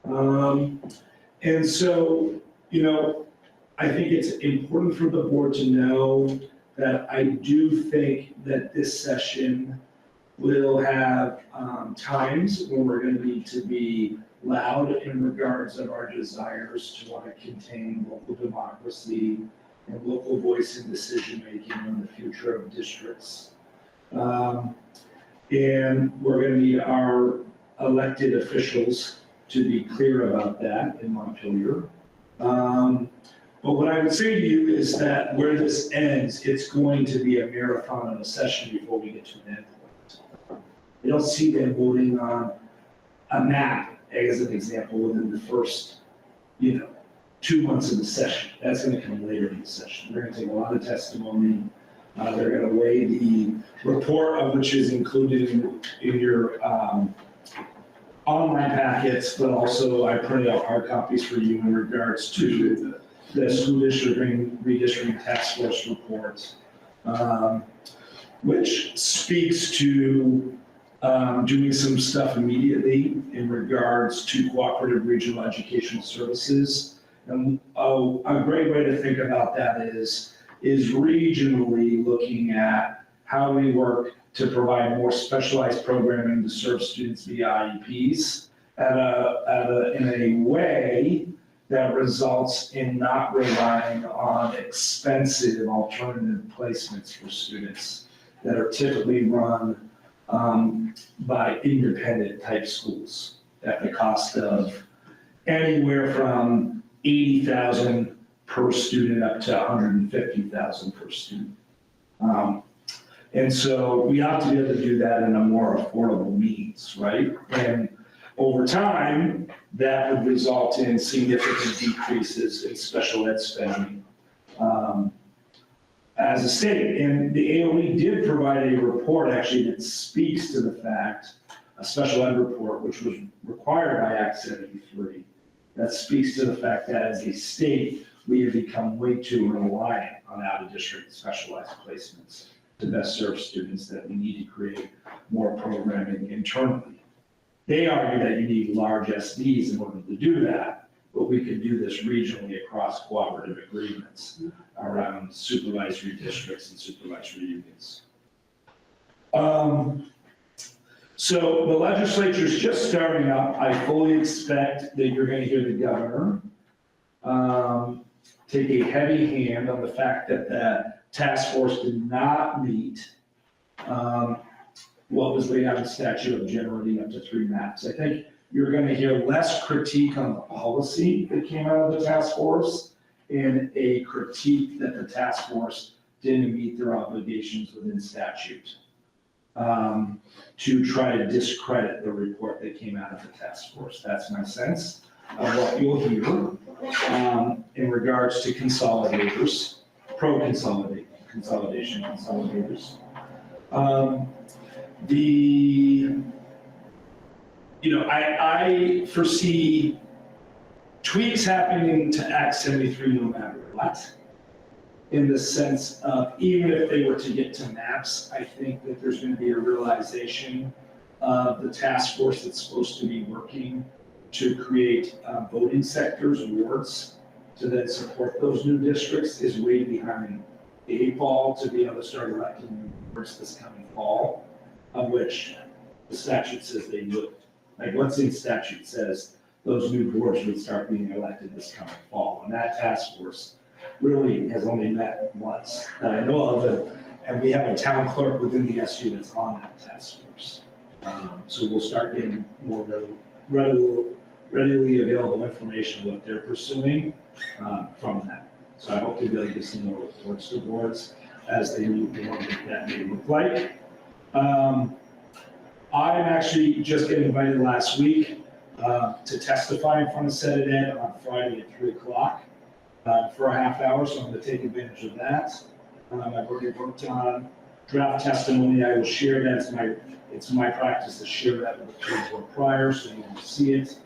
And so, I think it's important for the board to know that I do think that this session will have times when we're going to need to be loud in regards of our desires to want to contain local democracy and local voice in decision-making on the future of districts. And we're going to need our elected officials to be clear about that in Montpelier. But what I would say to you is that where this ends, it's going to be a marathon of a session before we get to an endpoint. You don't see them voting on a map, as an example, within the first, 2 months of the session. That's going to come later in the session. They're going to take a lot of testimony. They're going to weigh the report, of which is included in your online packets, but also I printed out hard copies for you in regards to the school district redistricting task force report, which speaks to doing some stuff immediately in regards to cooperative regional educational services And a great way to think about that is regionally looking at how we work to provide more specialized programming to serve students via IEPs in a way that results in not relying on expensive alternative placements for students that are typically run by independent type schools at the cost of anywhere from $80,000 per student up to $150,000 per student. And so we ought to be able to do that in a more affordable means, right? And over time, that would result in significant decreases in special ed spending as a state. And the AOE did provide a report actually that speaks to the fact, a special ed report, which was required by Act 73, that speaks to the fact that as a state, we have become way too reliant on out-of-district specialized placements to best serve students, that we need to create more programming internally. They argue that you need large SDs in order to do that, but we could do this regionally across cooperative agreements around supervisory districts and supervisory unions. So the legislature is just starting up. I fully expect that you're going to hear the governor take a heavy hand on the fact that the task force did not meet what was laid out in the statute of generating up to 3 maps. I think you're going to hear less critique on the policy that came out of the task force and a critique that the task force didn't meet their obligations within statute to try to discredit the report that came out of the task force. That's my sense of what you'll hear in regards to consolidators, consolidation consolidators. I foresee tweaks happening to Act 73 no matter what, in the sense of even if they were to get to maps, I think that there's going to be a realization of the task force that's supposed to be working to create voting sectors, wards, to then support those new districts is way behind the 8 ball to be able to start electing wards this coming fall, of which the statute says they would. Like what's in statute says those new boards would start being elected this coming fall. And that task force really has only met once that I know of, and we have a town clerk within the SU that's on that task force. So we'll start getting more readily available information what they're pursuing from that. So I hope to be able to get some more reports to boards as they move along what that may look like. I'm actually just getting invited last week to testify in front of Senate Ed on Friday at 3 o'clock for a half hour, so I'm going to take advantage of that. I've already worked on draft testimony. I will share that. It's my practice to share that with the board prior, so you can see it.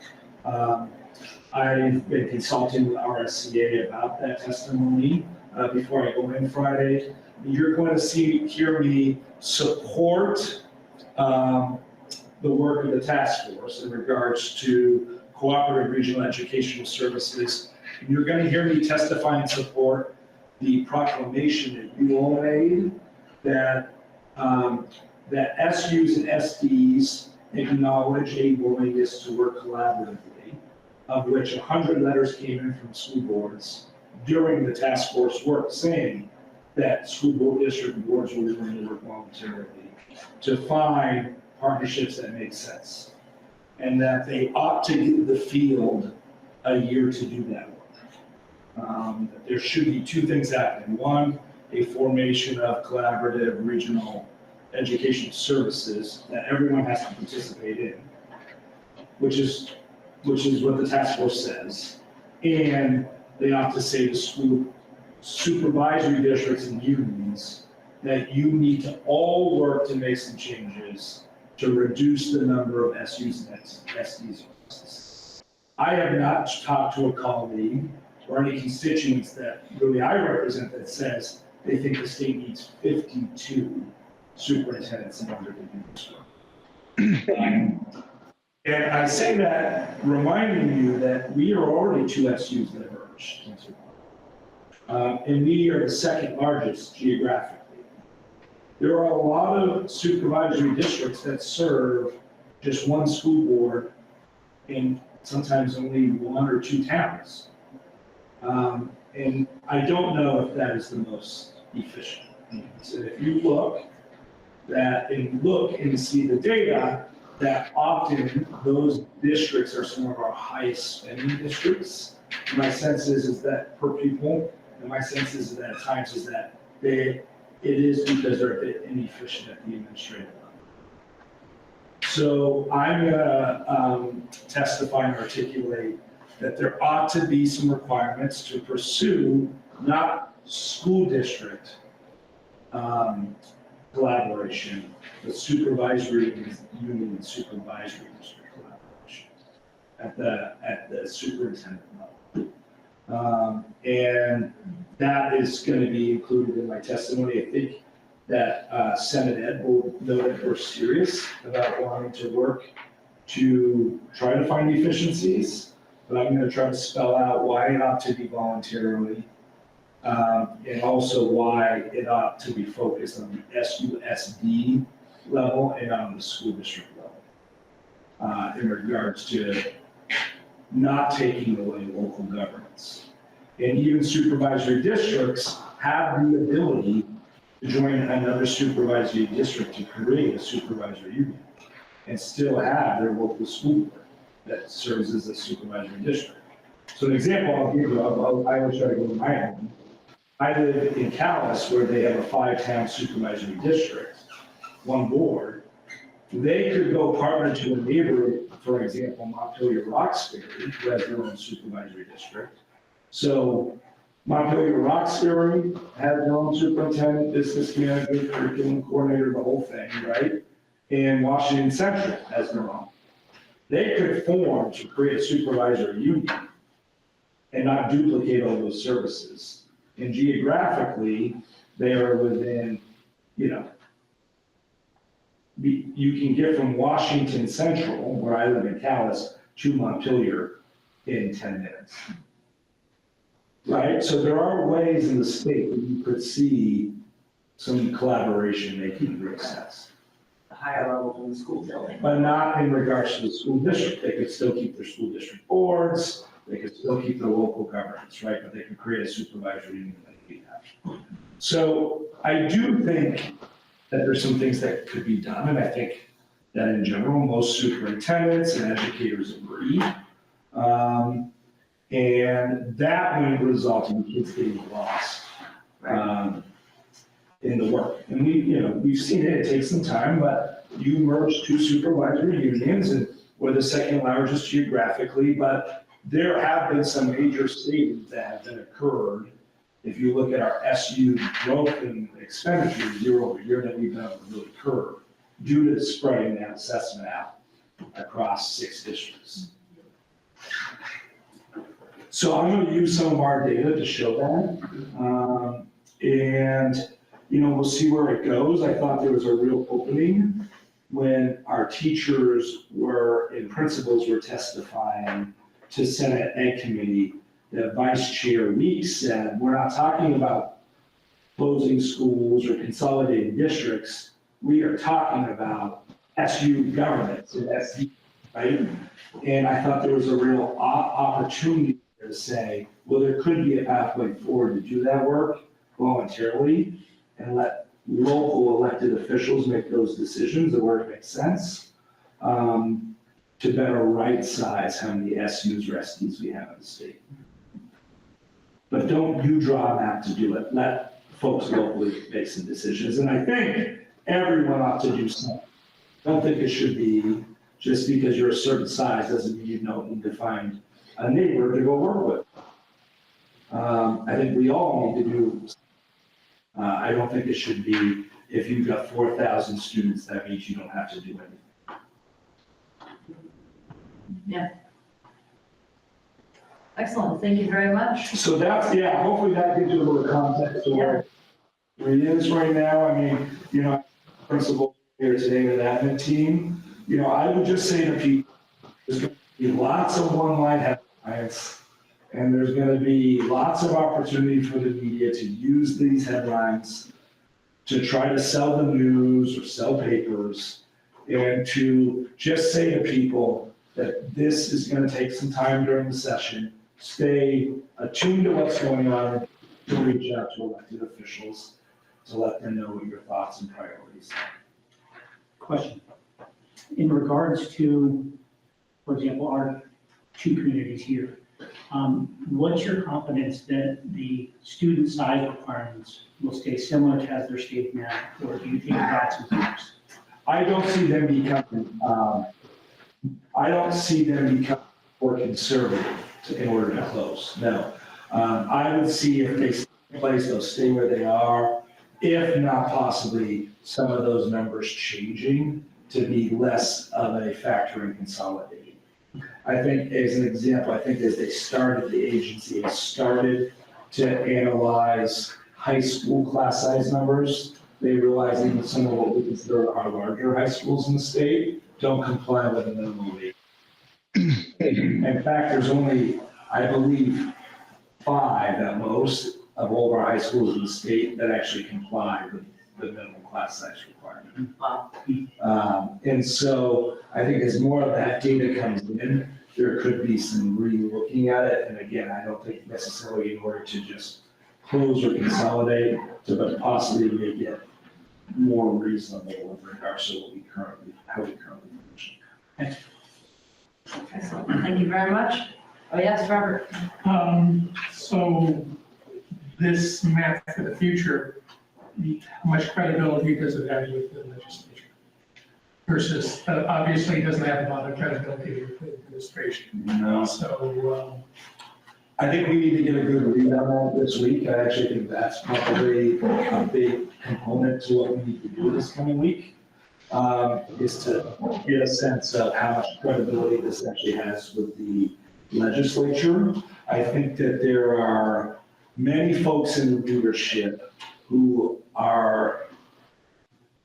I've been consulting with RSCA about that testimony before I go in Friday. You're going to hear me support the work of the task force in regards to cooperative regional educational services. You're going to hear me testify and support the proclamation that you all made that that SUs and SDs acknowledge a willingness to work collaboratively, of which 100 letters came in from school boards during the task force work saying that school board district boards were willing to work voluntarily to find partnerships that make sense, and that they ought to give the field a year to do that work. There should be 2 things happening. 1, a formation of collaborative regional educational services that everyone has to participate in, which is what the task force says. And they ought to say to school supervisory districts and unions that you need to all work to make some changes to reduce the number of SUs and SDs. I have not talked to a colleague or any constituents that really I represent that says they think the state needs 52 superintendents in order to do this work. And I say that reminding you that we are already 2 SUs that emerged. Stockbridge. And we are the second largest geographically. There are a lot of supervisory districts that serve just one school board in sometimes only 1 or 2 towns. And I don't know if that is the most efficient. So if you look and see the data, that often those districts are some of our highest spending districts. My sense is that per pupil, and my sense is that at times is that it is because they're a bit inefficient at the administrative level. So I'm gonna testify and articulate that there ought to be some requirements to pursue not school district collaboration, but supervisory union and supervisory district collaboration at the superintendent level. And that is going to be included in my testimony. I think that Senate Ed will know that we're serious about wanting to work to try to find efficiencies, but I'm going to try to spell out why it ought to be voluntarily, and also why it ought to be focused on the SUSD level and on the school district level, in regards to not taking away local governance. And even supervisory districts have the ability to join another supervisory district to create a supervisory union and still have their local school board that serves as a supervisory district. So an example I'll give you, I will try to go to my home. I live in Calais where they have a 5-town supervisory district, one board. They could go partner to a neighborhood, for example, Montpelier Roxbury, who has their own supervisory district. So Montpelier Roxbury has their own superintendent, business manager, curriculum coordinator, the whole thing, right? And Washington Central has their own. They could form to create a supervisory union and not duplicate all those services. And geographically, they are within, you can get from Washington Central, where I live in Calais, to Montpelier in 10 minutes. Right? So there are ways in the state that you could see some collaboration making real sense. The higher level in the school building. But not in regards to the school district. They could still keep their school district boards, they could still keep their local governance, right? But they could create a supervisory union like we have. So I do think that there's some things that could be done, and I think that in general, most superintendents and educators agree. And that would result in kids getting lost in the work. And we've seen it takes some time, but you merge 2 supervisory unions, and we're the second largest geographically, but there have been some major savings that have been occurred. If you look at our SU growth and expenditures year over year, that we've been able to really curb due to spreading that assessment out across 6 districts. So I'm going to use some of our data to show that. And, we'll see where it goes. I thought there was a real opening when our teachers and principals were testifying to Senate Ed Committee. The Vice Chair Weeks said, we're not talking about closing schools or consolidating districts. We are talking about SU governance and SU, right? And I thought there was a real opportunity to say, well, there could be a pathway forward to do that work voluntarily and let local elected officials make those decisions where it makes sense, to better right size how many SUs or SDs we have in the state. But don't you draw a map to do it. Let folks locally make some decisions. And I think everyone ought to do something. Don't think it should be just because you're a certain size doesn't mean you need to find a neighbor to go work with. I think we all need to do. I don't think it should be if you've got 4,000 students, that means you don't have to do anything. Yeah. Excellent, thank you very much. So that's, hopefully that gives you a little context to where it is right now. I mean, principal here today with the admin team, I would just say to people, there's going to be lots of one-line headlines And there's going to be lots of opportunity for the media to use these headlines to try to sell the news or sell papers, and to just say to people that this is going to take some time during the session. Stay attuned to what's going on, to reach out to elected officials to let them know what your thoughts and priorities are. Question. In regards to, for example, our two communities here, what's your confidence that the student size requirements will stay similar to as they're stated now, or do you think that's increased? I don't see them becoming more conservative in order to close, no. I would see if they stay in place, they'll stay where they are, if not possibly some of those numbers changing to be less of a factor in consolidating. I think, as an example, I think as they started, the agency has started to analyze high school class size numbers. They realize even some of what we consider our larger high schools in the state don't comply with the minimum wage. In fact, there's only, I believe, 5 at most of all of our high schools in the state that actually comply with the minimum class size requirement. Wow. And so I think as more of that data comes in, there could be some re-looking at it. And again, I don't think necessarily in order to just close or consolidate, but possibly make it more reasonable in regards to how we currently function. Excellent. Thank you very much. Oh, yes, Robert. So this map for the future, how much credibility does it have with the legislature? Versus, obviously, it doesn't have a lot of credibility with the administration. No. So, I think we need to get a good read on that this week. I actually think that's probably a big component to what we need to do this coming week, is to get a sense of how much credibility this actually has with the legislature. I think that there are many folks in the leadership who are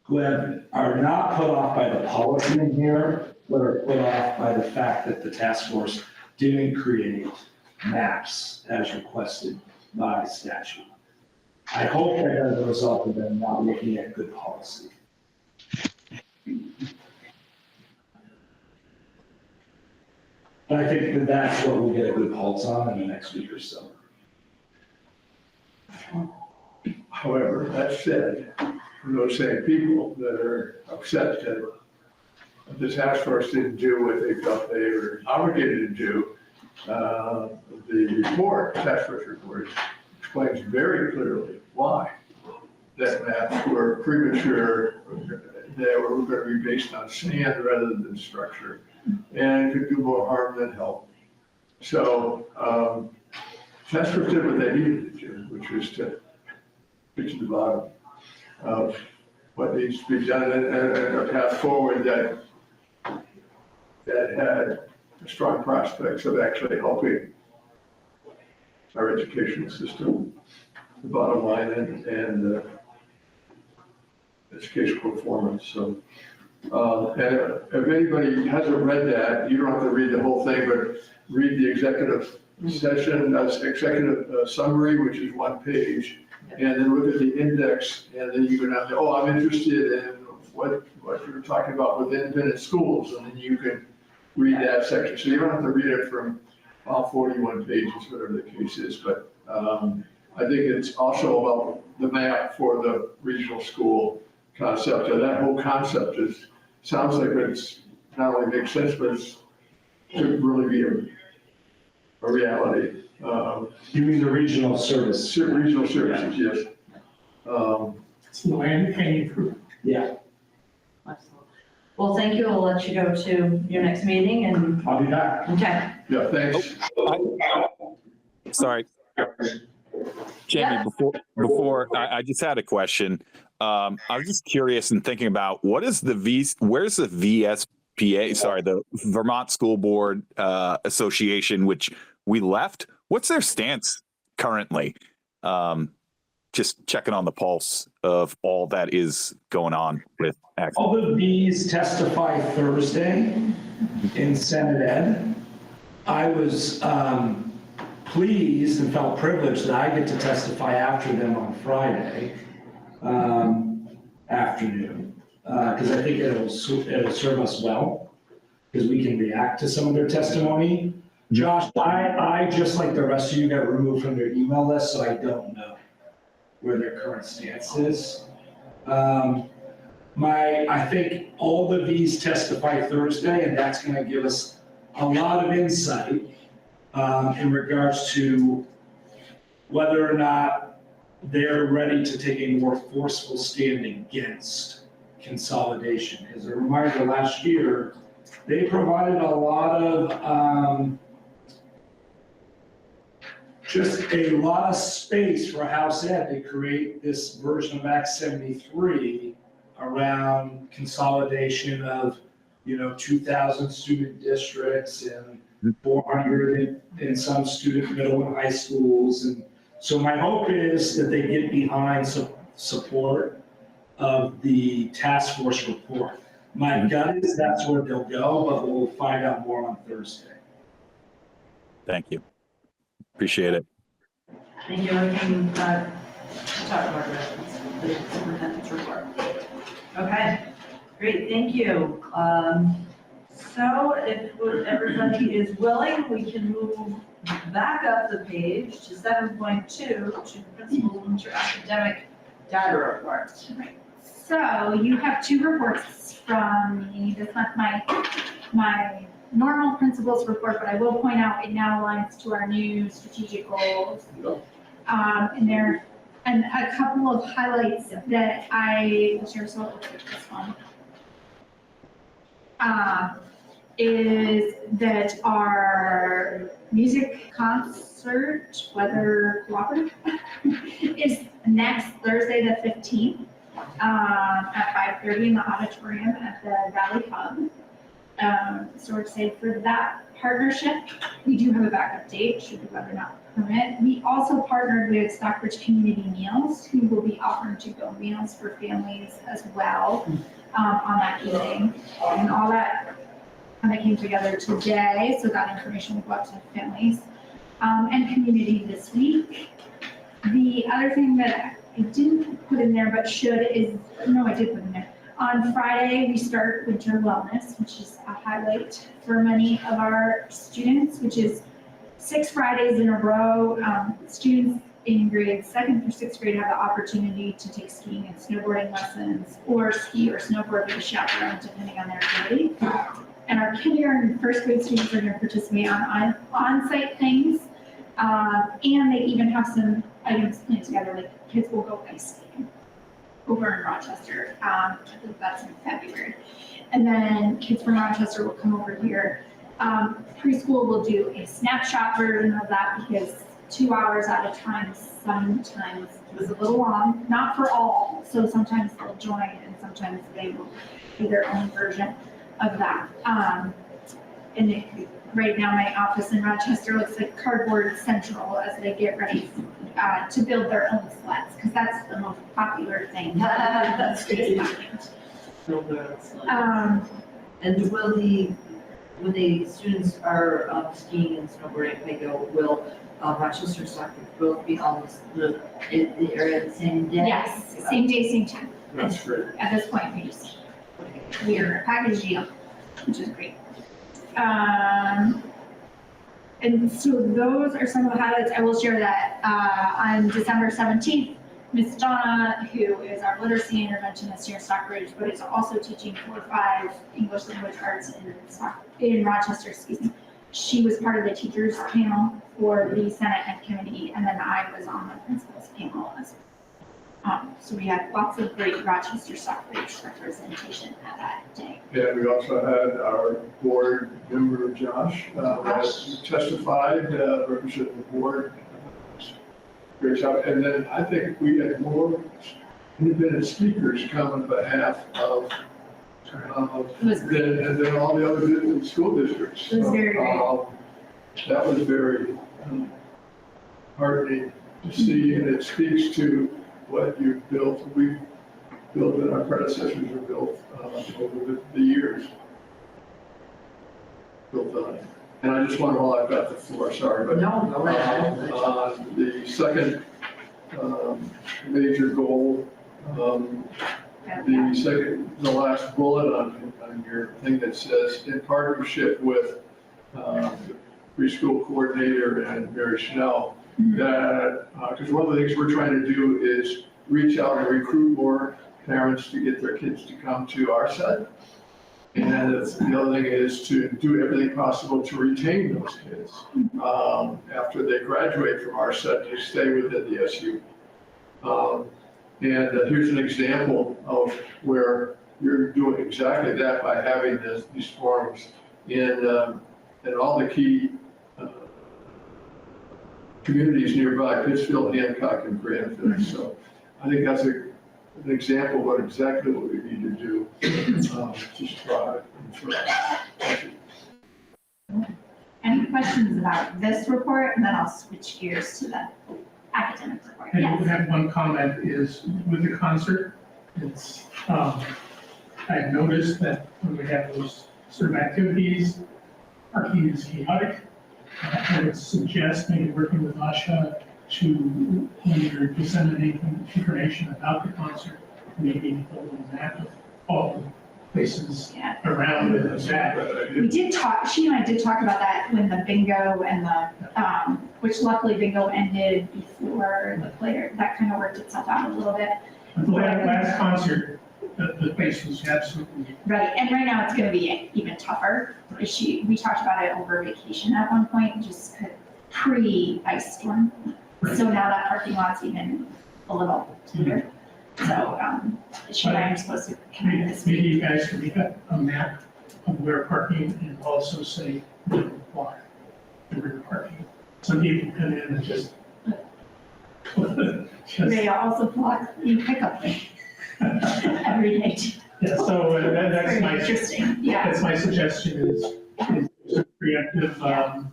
not put off by the policy in here, but are put off by the fact that the task force didn't create maps as requested by statute. I hope that as a result of them not looking at good policy. But I think that that's what we'll get a good pulse on in the next week or so. However, that said, for those same people that are upset that the task force didn't do what they felt they were obligated to do, the task force report explains very clearly why that maps were premature, they were going to be based on sand rather than structure, and could do more harm than help. So task force did what they needed to do, which was to get to the bottom of what needs to be done and a path forward that had strong prospects of actually helping our educational system, the bottom line, and educational performance. So, and if anybody hasn't read that, you don't have to read the whole thing, but read the executive session, executive summary, which is 1 page, and then look at the index, and then you can have, I'm interested in what you're talking about with independent schools, and then you can read that section. So you don't have to read it from all 41 pages, whatever the case is, but I think it's also about the map for the regional school concept. And that whole concept sounds like it's not only makes sense, but it could really be a reality. You mean the regional service? Regional services, yes. it's the hanging fruit. Yeah, Excellent. Well, thank you. I'll let you go to your next meeting and, I'll be back. okay. Yeah, thanks. Sorry. Jamie, before I just had a question. I was just curious and thinking about where's the VSPA, sorry, the Vermont School Board Association, which we left. What's their stance currently? Just checking on the pulse of all that is going on with accidents. All the Bs testify Thursday in Senate Ed. I was pleased and felt privileged that I get to testify after them on Friday afternoon, because I think it'll serve us well, because we can react to some of their testimony. Josh, I, just like the rest of you, got removed from their email list, so I don't know where their current stance is. I think all the V's testify Thursday, and that's going to give us a lot of insight in regards to whether or not they're ready to take a more forceful stand against consolidation. As a reminder, last year, they provided a lot of just a lot of space for House Ed to create this version of Act 73 around consolidation of, 2,000 student districts and 400 in some student middle and high schools. And so my hope is that they get behind some support of the task force report. My gut is that's where they'll go, but we'll find out more on Thursday. Thank you. Appreciate it. Thank you. We can talk about the superintendent's report. Okay, great, thank you. So if everybody is willing, we can move back up the page to 7.2, to principal inter-academic data report. Right. So you have two reports from me this month, my normal principals report, but I will point out it now aligns to our new strategic goals. And a couple of highlights that I will share, so I'll look at this one. Is that our music concert, weather cooperative, is next Thursday the 15th at 5:30 in the auditorium at the Valley Hub. So we're excited for that partnership. We do have a backup date, should the weather not permit. We also partnered with Stockbridge Community Meals, who will be offering to-go meals for families as well on that evening. And all that kind of came together today, so that information will go out to families and community this week. The other thing that I didn't put in there but should is, no, I did put in there. On Friday, we start winter wellness, which is a highlight for many of our students, which is 6 Fridays in a row. Students in grades 2nd through 6th grade have the opportunity to take skiing and snowboarding lessons, or ski or snowboard with a chaperone, depending on their ability. And our kindergarten and 1st grade students are going to participate on-site things. And they even have some items planned together, like kids will go ice skating over in Rochester. I think that's in February. And then kids from Rochester will come over here. Preschool will do a snapshot version of that because 2 hours at a time sometimes is a little long, not for all. So sometimes they'll join and sometimes they will do their own version of that. And right now my office in Rochester looks like cardboard central as they get ready to build their own sleds, because that's the most popular thing. That's good. And when the students are skiing and snowboarding, they go, will Rochester-Stockbridge both be on the area at the same day? Yes, same day, same time. That's great. At this point, we are a package deal, which is great. And so those are some of the highlights. I will share that on December 17th, Ms. Donna, who is our literacy interventionist here in Stockbridge, but is also teaching 4-5 English language arts in Rochester, she was part of the teachers panel for the Senate Ed Committee, and then I was on the principals panel as well. So we had lots of great Rochester-Stockbridge representation at that day. Yeah, we also had our board member, Josh, testified, representing the board. Great job. And then I think we had more independent speakers come on behalf of than all the other school districts. It was very great. That was very heartening to see, and it speaks to what you've built, we've built, and our predecessors have built over the years. Built on it. And I just wonder, while I've got the floor, sorry, but No, go ahead. the second major goal, the last bullet on your thing that says, in partnership with the preschool coordinator and Mary Schnell, that, because one of the things we're trying to do is reach out and recruit more parents to get their kids to come to RSUD. And the other thing is to do everything possible to retain those kids after they graduate from RSUD to stay within the SU. And here's an example of where you're doing exactly that by having these forums in all the key communities nearby, Pittsfield, Hancock, and Granville. So I think that's an example of exactly what we need to do to strive for us. Any questions about this report? And then I'll switch gears to the academic report. I Yes. have one comment is with the concert, it's, I've noticed that when we have those sort of activities, parking is chaotic. I would suggest maybe working with Asha to, when you're disseminating information about the concert, maybe a little map of all the places Yeah. around it and that. We did talk, she and I did talk about that when the bingo and the, which luckily bingo ended before the player, that kind of worked itself out a little bit. The last concert, the place was absolutely, Right, and right now it's gonna be even tougher. We talked about it over vacation at one point, just pre-ice storm. So now that parking lot's even a little tighter. So, she and I are supposed to connect this maybe week. you guys can make a map of where parking and also say, block the rear parking. Some people come in and just. They also block the pickup lane every day. Yeah, so that's Very my, interesting, yeah. that's my suggestion is preemptive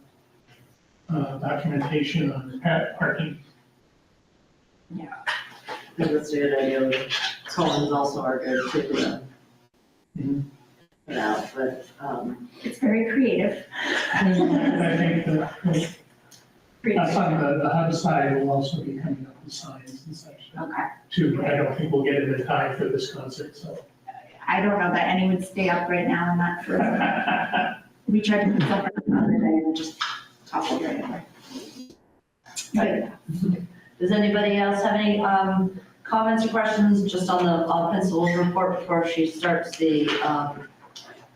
documentation on parking. Yeah, that's a good idea. Cones also are good too, yeah, but, It's very creative. And I think the Creative. on the hub side will also be coming up with signs and such Okay. too, but I don't think we'll get it in time for this concert, so. I don't know that any would stay up right now and not for, we tried to put something the other day and it just toppled right over. But does anybody else have any, comments or questions just on the principal's report before she starts the,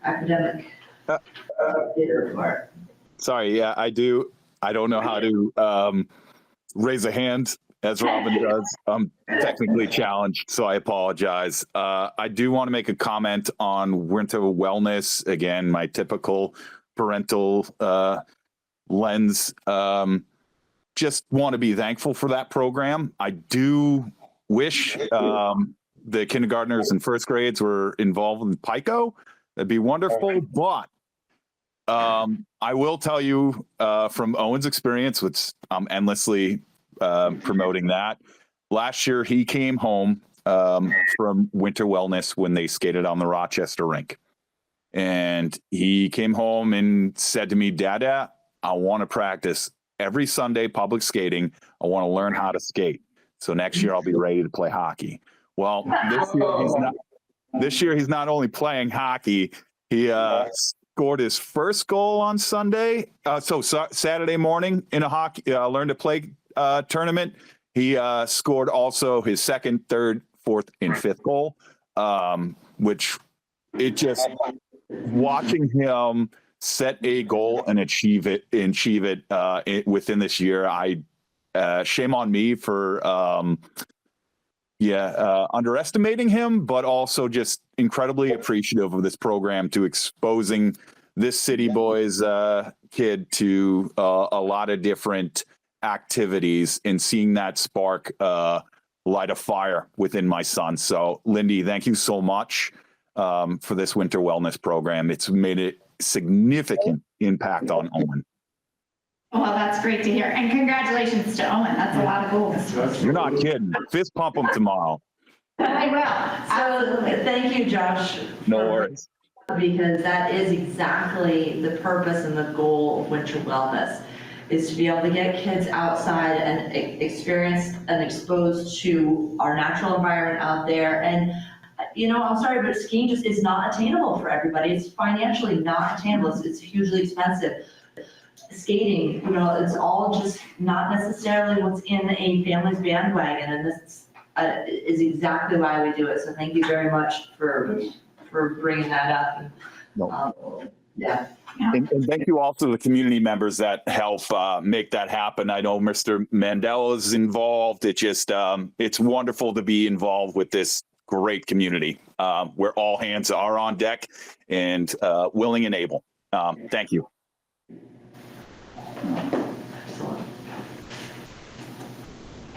academic data report? Sorry, yeah, I do. I don't know how to raise a hand as Robin does. I'm technically challenged, so I apologize. I do want to make a comment on winter wellness. Again, my typical parental lens. Just want to be thankful for that program. I do wish the kindergartners and first grades were involved in PICO. That'd be wonderful, but I will tell you from Owen's experience, which I'm endlessly promoting that. Last year, he came home from Winter Wellness when they skated on the Rochester rink. And he came home and said to me, Dada, I want to practice every Sunday public skating. I want to learn how to skate. So next year, I'll be ready to play hockey. Well, this year he's not only playing hockey, he scored his first goal on Sunday. Saturday morning in a hockey learn to play tournament. He scored also his second, third, fourth, and fifth goal, which it just watching him set a goal and achieve it within this year. Shame on me for underestimating him, but also just incredibly appreciative of this program to exposing this city boys kid to a lot of different activities and seeing that spark light a fire within my son. So Lindy, thank you so much for this winter wellness program. It's made a significant impact on Owen. well, that's great to hear. And congratulations to Owen. That's a lot of goals. You're not kidding. Fist pump him tomorrow. I will. So, thank you, Josh. No worries. because that is exactly the purpose and the goal of winter wellness, is to be able to get kids outside and experience and exposed to our natural environment out there. And, you know, I'm sorry, but skiing just is not attainable for everybody. It's financially not attainable. It's hugely expensive. Skating, you know, it's all just not necessarily what's in a family's bandwagon, and this is exactly why we do it. So thank you very much for bringing that up. And, yeah. And thank you also to the community members that help make that happen. I know Mr. Mandela is involved. It just, it's wonderful to be involved with this great community where all hands are on deck and willing and able. Thank you.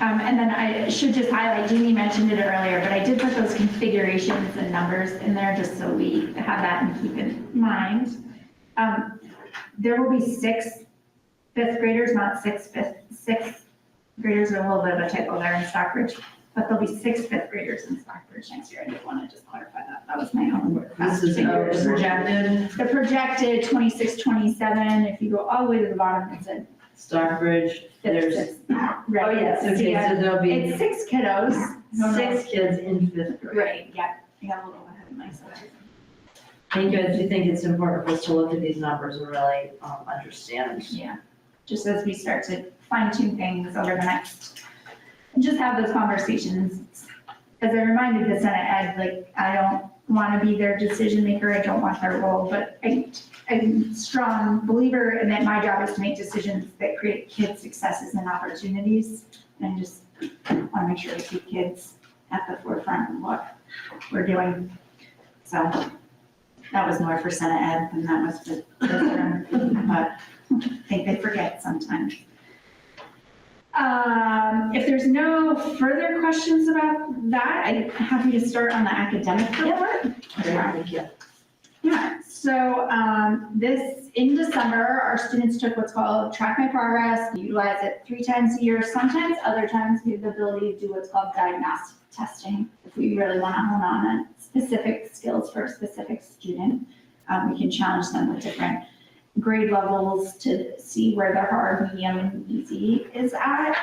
And then I should just highlight, Jeannie mentioned it earlier, but I did put those configurations and numbers in there just so we have that and keep in mind. There will be 6 fifth graders, not 6 graders, are a little bit of a typo there in Stockbridge, but there'll be 6 fifth graders in Stockbridge next year. I just want to just clarify that. That was my own. This is projected. The projected 26, 27, if you go all the way to the bottom, it's a Stockbridge, there's, right. oh yes, okay, so there'll be It's 6 kiddos. 6 kids in 5th grade. Right, yeah, I got a little ahead of myself. Thank you. I do think it's important for us to look at these numbers and really understand. Yeah, just as we start to fine tune things over the next, and just have those conversations. As I reminded the Senate Ed, like, I don't want to be their decision maker, I don't want their role, but I'm a strong believer in that my job is to make decisions that create kids' successes and opportunities, and just want to make sure we keep kids at the forefront of what we're doing. So that was more for Senate Ed than that was for this room, but I think they forget sometimes. If there's no further questions about that, I'm happy to start on the academic report. Thank you. Yeah, so in December, our students took what's called Track My Progress. We utilize it 3 times a year. Sometimes, other times, we have the ability to do what's called diagnostic testing. If we really want to hone on specific skills for a specific student, we can challenge them with different grade levels to see where their hard, medium, and easy is at.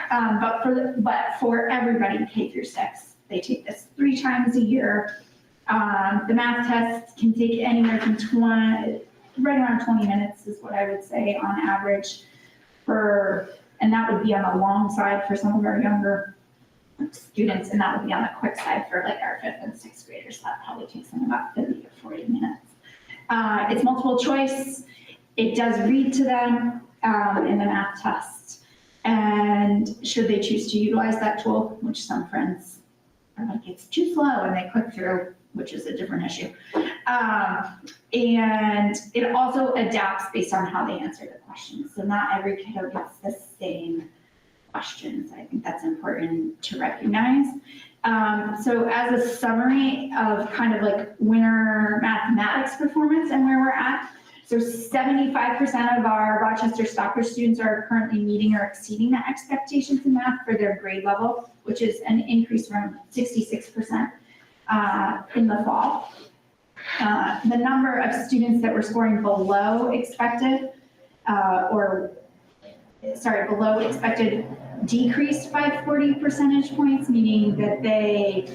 But for everybody K through 6, they take this 3 times a year. The math test can take anywhere from right around 20 minutes is what I would say on average and that would be on the long side for some of our younger students, and that would be on the quick side for like our 5th and 6th graders. That probably takes them about 30 to 40 minutes. It's multiple choice. It does read to them in the math test. And should they choose to utilize that tool, which some friends are like, it's too slow, and they click through, which is a different issue. And it also adapts based on how they answer the questions. So not every kiddo gets the same questions. I think that's important to recognize. So as a summary of kind of like winter mathematics performance and where we're at, so 75% of our Rochester-Stockbridge students are currently meeting or exceeding the expectations in math for their grade level, which is an increase from 66% in the fall. The number of students that were scoring below expected, decreased by 40 percentage points, meaning that they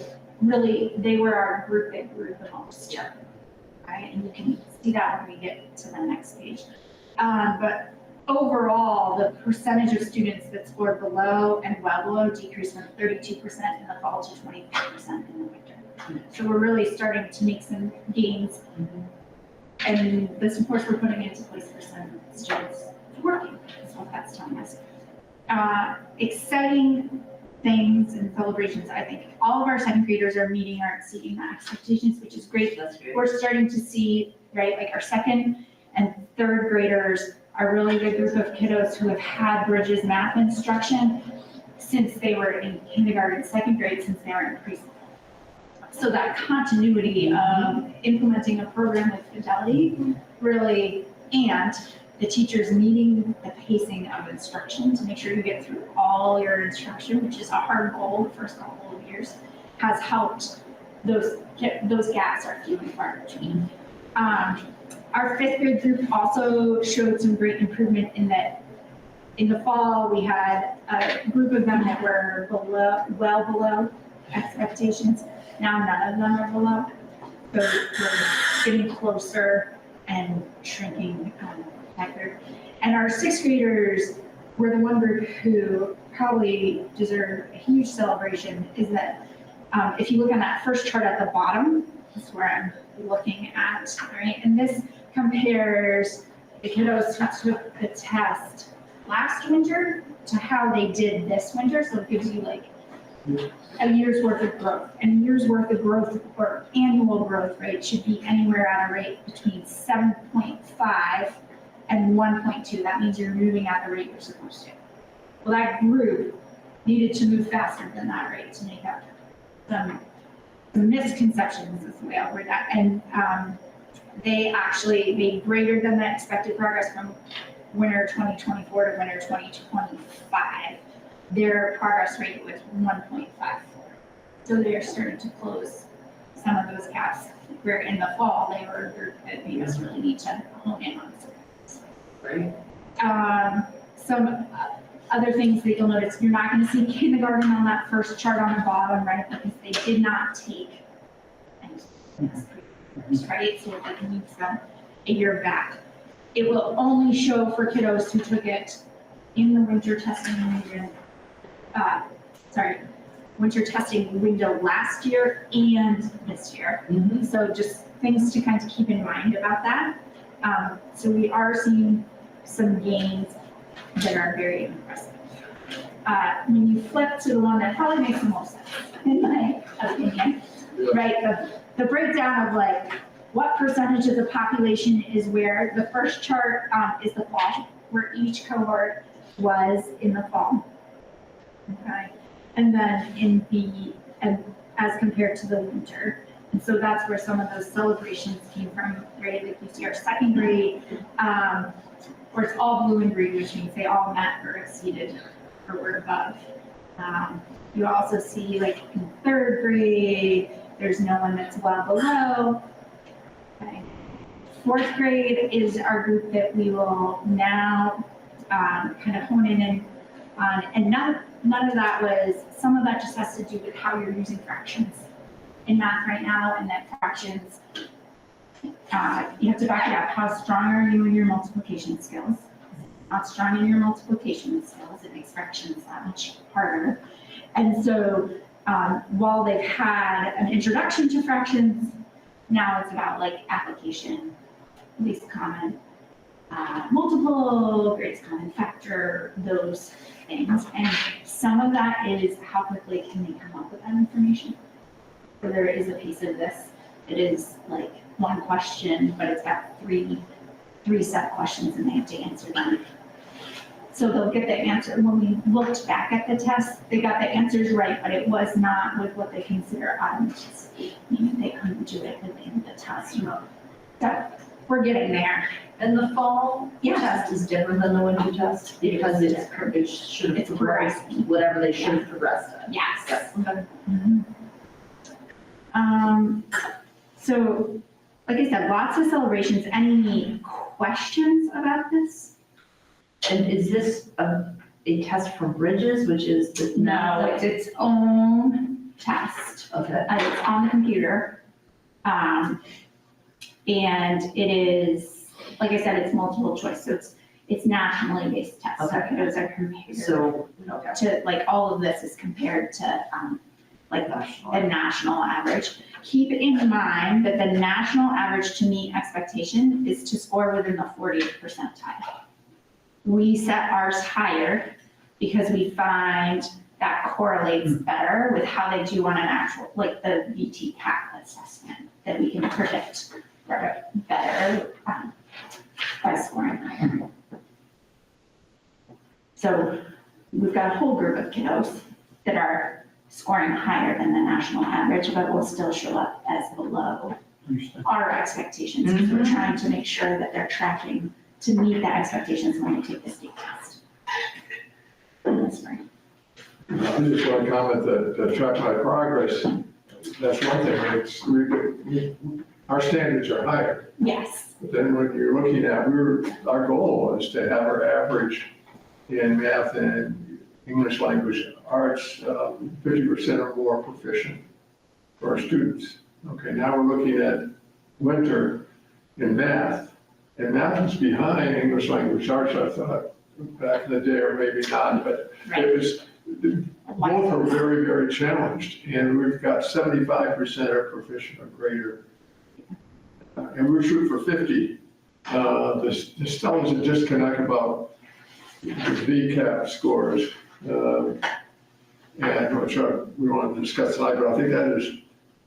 were our group that grew the most. Yeah. Right, and you can see that when we get to the next page. But overall, the percentage of students that scored below and well below decreased from 32% in the fall to 24% in the winter. So we're really starting to make some gains, and the supports we're putting into place for some students working, is what that's telling us. Exciting things and celebrations. I think all of our 2nd graders are meeting or exceeding the expectations, which is great. That's great. We're starting to see, right, like our 2nd and 3rd graders are really the group of kiddos who have had Bridges math instruction since they were in kindergarten, 2nd grade, since they were in preschool. So that continuity of implementing a program with fidelity really, and the teachers meeting the pacing of instruction to make sure you get through all your instruction, which is a hard goal the first couple of years, has helped those gaps are few and far between. Our fifth grade group also showed some great improvement in that in the fall, we had a group of them that were well below expectations. Now none of them are below. So we're getting closer and shrinking factor. And our sixth graders were the one group who probably deserve a huge celebration, is that if you look on that first chart at the bottom, that's where I'm looking at, right? And this compares the kiddos who took the test last winter to how they did this winter. So it gives you like a year's worth of growth. And a year's worth of growth or annual growth rate should be anywhere at a rate between 7.5 and 1.2. That means you're moving at the rate you're supposed to. Well, that group needed to move faster than that rate to make up some misconceptions is the way I'll word that. And they actually made greater than the expected progress from winter 2024 to winter 2025. Their progress rate was 1.54. So they're starting to close some of those gaps where in the fall they were a group that we just really need to hone in on. Great. Some other things that you'll notice, you're not going to see kindergarten on that first chart on the bottom, right? Because they did not take right? So it moves them a year back. It will only show for kiddos who took it in the winter testing region. Winter testing window last year and this year. Mm-hmm. So just things to kind of keep in mind about that. So we are seeing some gains that are very impressive. When you flip to the one that probably makes the most sense, in my opinion, right? The breakdown of like what percentage of the population is where. The first chart is the fall, where each cohort was in the fall. Okay, and then as compared to the winter. And so that's where some of those celebrations came from, right? Like you see our second grade, where it's all blue and green, which means they all met or exceeded or were above. You also see like in third grade, there's no one that's well below. Okay. Fourth grade is our group that we will now kind of hone in on, and none of that was, some of that just has to do with how you're using fractions in math right now, and that fractions, you have to back it up. How strong are you in your multiplication skills? Not strong in your multiplication skills, it makes fractions that much harder. And so while they've had an introduction to fractions, now it's about like application, least common multiple, greatest common factor, those things. And some of that is how quickly can they come up with that information. So there is a piece of this. It is like one question, but it's got three set questions and they have to answer them. So they'll get the answer. When we looked back at the test, they got the answers right, but it was not with what they consider authenticity, meaning they couldn't do it within the test. So we're getting there. And the fall test is different than the winter test because it should have progressed, whatever they should have progressed at. Yes. Okay. Mhm. So, like I said, lots of celebrations. Any questions about this? And is this a test from Bridges, which is the? No, it's its own test. Okay. It's on the computer. And it is, like I said, it's multiple choice. So it's nationally based test. Okay. So those are compared. So, okay. To like all of this is compared to like National. the national average. Keep in mind that the national average to meet expectation is to score within the 40th percentile. We set ours higher because we find that correlates better with how they do on an actual, like the VT-CAT assessment, that we can predict better by scoring higher. So we've got a whole group of kiddos that are scoring higher than the national average, but will still show up as below our expectations. Because we're trying to make sure that they're tracking to meet the expectations when they take the state test in the spring. I just want to comment that track my progress, that's one thing. our standards are higher. Yes. But then when you're looking at, our goal was to have our average in math and English language arts, 50% or more proficient for our students. Okay, now we're looking at winter in math, and math is behind English language arts, I thought, back in the day, or maybe not, but it was, both are very, very challenged, and we've got 75% are proficient or greater. And we're shooting for 50. The still is a disconnect about the VCAP scores, and which we want to discuss tonight, but I think that is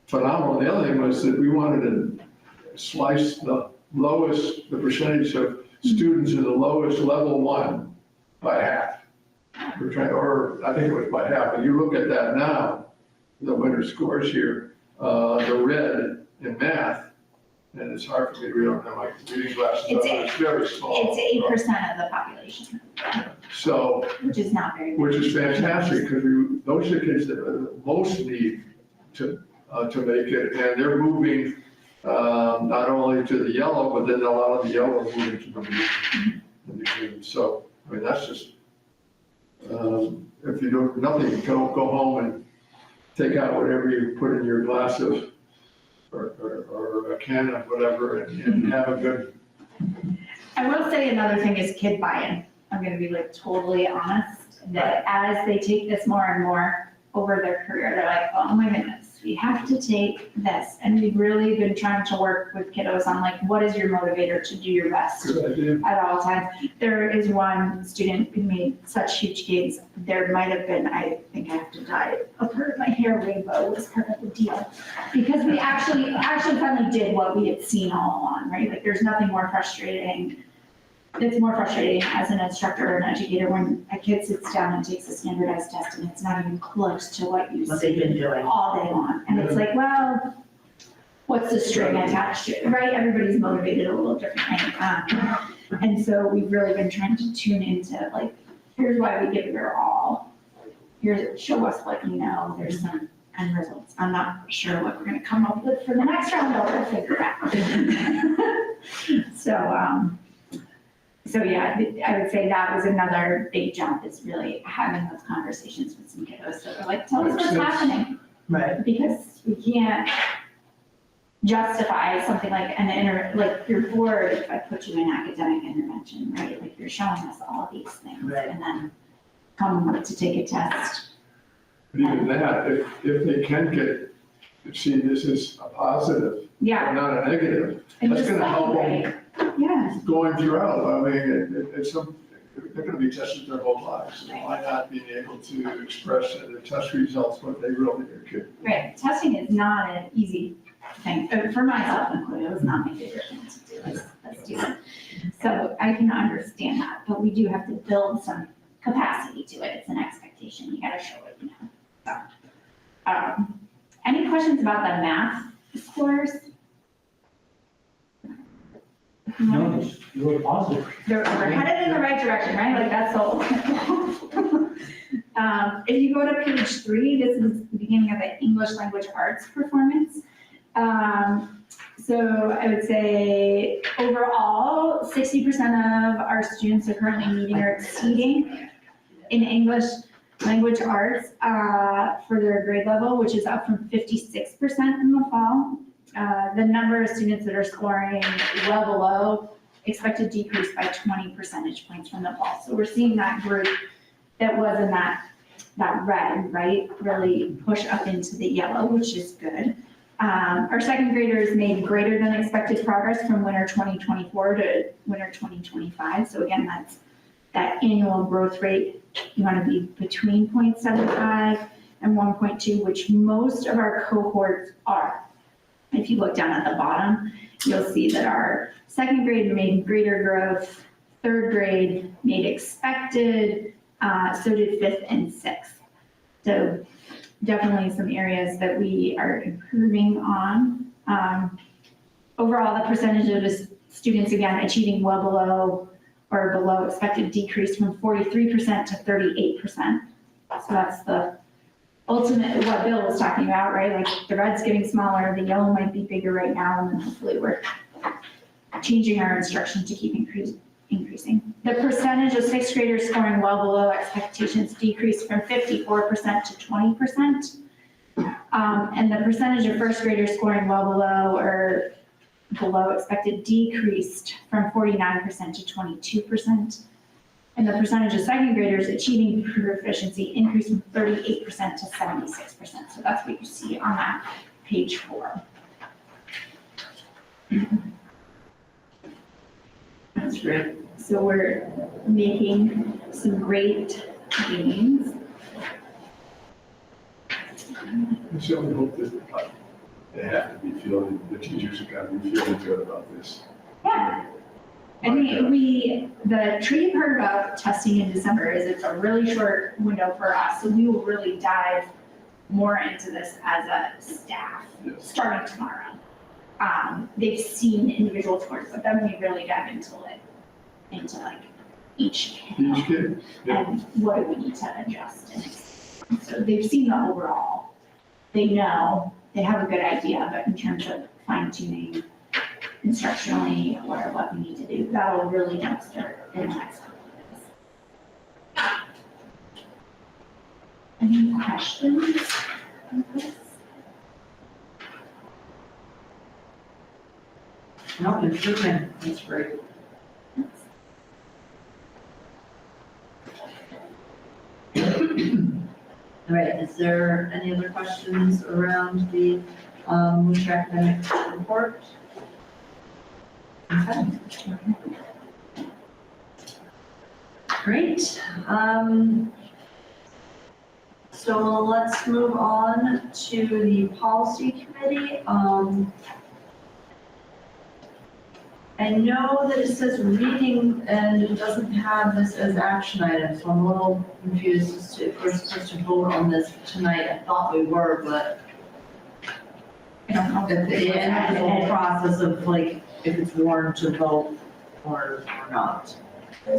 phenomenal. The other thing was that we wanted to slice the percentage of students in the lowest level 1 by half. We're trying, or I think it was by half, but you look at that now, the winter scores here, the red in math, and it's hard for me to read, I don't have my reading glasses, but it's very small. It's 8% of the population. So, which is not very. which is fantastic, because those are the kids that most need to make it, and they're moving not only to the yellow, but then a lot of the yellow are moving to the green. So, I mean, that's just, if you do nothing, you don't go home and take out whatever you put in your glass of, or a can of whatever, and have a good. I will say another thing is kid buy-in. I'm gonna be like totally honest, that as they take this more and more over their career, they're like, oh my goodness, we have to take this. And we've really been trying to work with kiddos on like, what is your motivator to do your best at all times? There is one student who made such huge gains. There might have been, I think I have to dye a part of my hair rainbow was part of the deal. Because we actually finally did what we had seen all along, right? Like there's nothing more frustrating. It's more frustrating as an instructor or an educator when a kid sits down and takes a standardized test and it's not even close to what you see they've been doing all day long. And it's like, well, what's the string attached to it, right? Everybody's motivated a little differently. And so we've really been trying to tune into like, here's why we give it our all. Here's, show us what you know. There's some end results. I'm not sure what we're gonna come up with for the next round, but we'll figure it out. So yeah, I would say that was another big jump, is really having those conversations with some kiddos that are like, tell us what's happening. Right. Because we can't justify something like like your board, if I put you in academic intervention, right? Like you're showing us all these things and then come to take a test. But even that, if they can see this is a positive, not a negative, that's gonna help them going throughout. I mean, they're gonna be tested their whole lives. So why not being able to express in the test results what they really are? Right, testing is not an easy thing, for myself included, it was not my favorite thing to do as a student. So I can understand that, but we do have to build some capacity to it. It's an expectation, you gotta show it, you know. So, any questions about the math scores? No, you were positive. We're headed in the right direction, right? Like that's all. If you go to page 3, this is the beginning of the English language arts performance. So I would say overall, 60% of our students are currently meeting or exceeding in English language arts for their grade level, which is up from 56% in the fall. The number of students that are scoring well below expected decrease by 20 percentage points from the fall. So we're seeing that group that was in that red, right, really push up into the yellow, which is good. Our second graders made greater than expected progress from winter 2024 to winter 2025. So again, that's that annual growth rate. You want to be between 0.75 and 1.2, which most of our cohorts are. If you look down at the bottom, you'll see that our second grade made greater growth, third grade made expected, so did fifth and sixth. So definitely some areas that we are improving on. Overall, the percentage of the students, again, achieving well below or below expected decreased from 43% to 38%. So that's the ultimately what Bill was talking about, right? Like the red's getting smaller, the yellow might be bigger right now, and then hopefully we're changing our instruction to keep increasing. The percentage of sixth graders scoring well below expectations decreased from 54% to 20%. And the percentage of first graders scoring well below or below expected decreased from 49% to 22%. And the percentage of second graders achieving proficiency increased from 38% to 76%. So that's what you see on that page 4. That's great. So we're making some great gains. I certainly hope that they have to be feeling, the teachers have got to be feeling good about this. Yeah. I mean, the tricky part about testing in December is it's a really short window for us, so we will really dive more into this as a staff, Yes. starting tomorrow. They've seen individual scores, but then we really dive into like each Each kid? Yeah. and what do we need to adjust. And so they've seen the overall. They know, they have a good idea, but in terms of fine tuning instructionally or what we need to do, that will really jumpstart in the next couple of days. Any questions on this? No, improvement, that's great. All right, is there any other questions around the Worcester academic report? Okay. Great. So let's move on to the policy committee. I know that it says reading and it doesn't have this as action item, so I'm a little confused as to if we're supposed to vote on this tonight. I thought we were, but I don't know. at the end of the whole process of like, if it's warned to vote or not.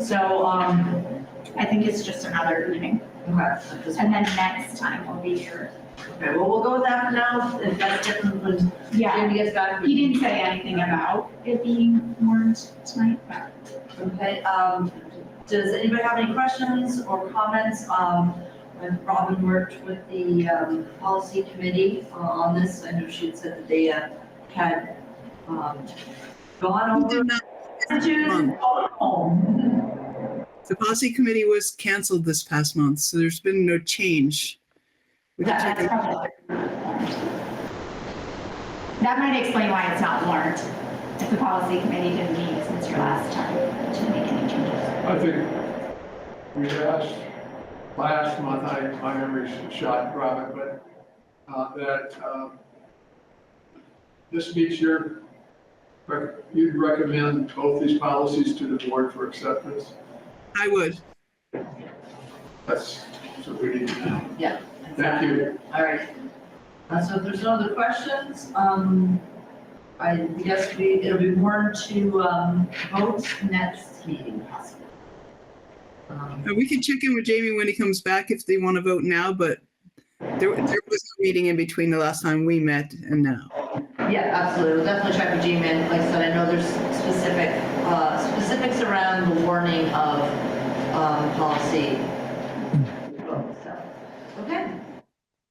So, I think it's just another meeting, okay. and then next time will be your, Okay, well, we'll go with that for now. If that's different, when yeah. Jamie gets back. we He didn't say anything about it being warned tonight, but. Okay, does anybody have any questions or comments? When Robin worked with the policy committee on this, I know she had said that they had gone We over. did not. The policy committee was canceled this past month, so there's been no change. We can That check it. that might explain why it's not warned. If the policy committee didn't meet since your last time to make any changes. I think we asked last month, my memory's shot, Robin, but that this meets you'd recommend both these policies to the board for acceptance? I would. That's what we need to know. Yeah. Thank you. All right. So if there's no other questions, I guess it'll be more to vote next meeting possibly. We can check in with Jamie when he comes back if they want to vote now, but there was a meeting in between the last time we met and now. Yeah, absolutely. We'll definitely check with Jamie. And like I said, I know there's specifics around the warning of policy. So, okay.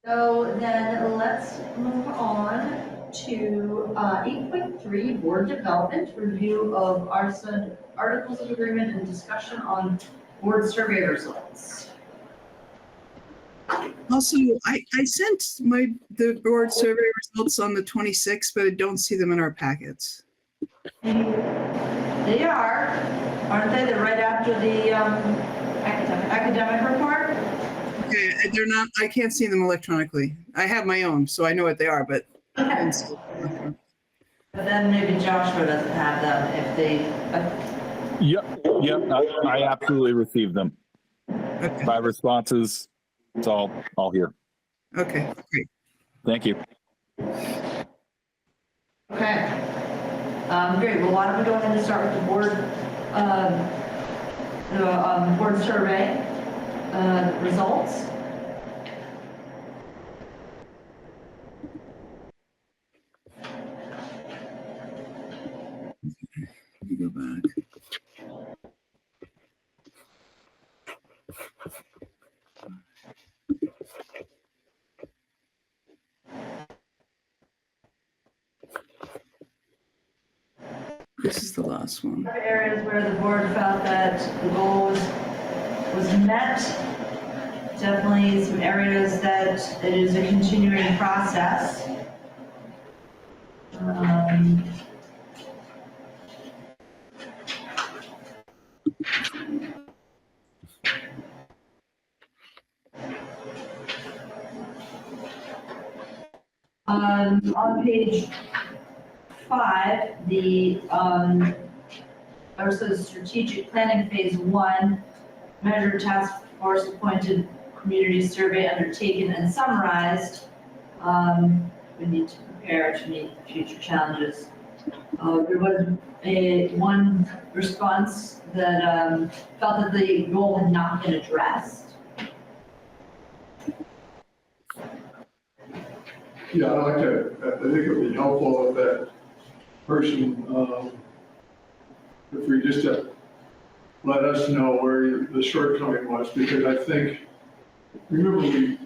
So then let's move on to 8.3, board development, review of RSUD articles of agreement and discussion on board survey results. Also, I sent the board survey results on the 26th, but I don't see them in our packets. They are, aren't they? They're right after the academic report? Okay, they're not, I can't see them electronically. I have my own, so I know what they are, but. Okay. But then maybe Joshua doesn't have them if they. Yep. I absolutely received them. Okay. 5 responses. It's all here. Okay, great. Thank you. Okay. Great. Well, why don't we go ahead and start with the board survey results. back. This is the last one. Other areas where the board felt that the goal was met. Definitely some areas that it is a continuing process. On page 5, the also strategic planning phase 1, measure task force appointed, community survey undertaken and summarized. We need to prepare to meet future challenges. There was one response that felt that the goal had not been addressed. Yeah, I'd like to, I think it would be helpful if that person, if we just let us know where the shortcoming was, because I think, remember we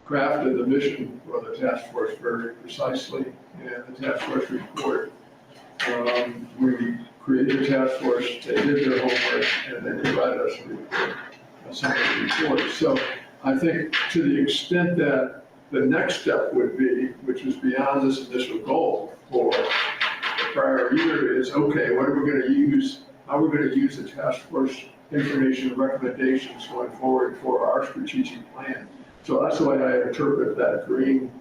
crafted the mission for the task force very precisely, and the task force report, we created a task force, they did their homework, and they provided us a report, a summary report. So I think to the extent that the next step would be, which is beyond this initial goal for the prior year, is, okay, what are we going to use? How are we going to use the task force information and recommendations going forward for our strategic plan? So that's the way I interpret that green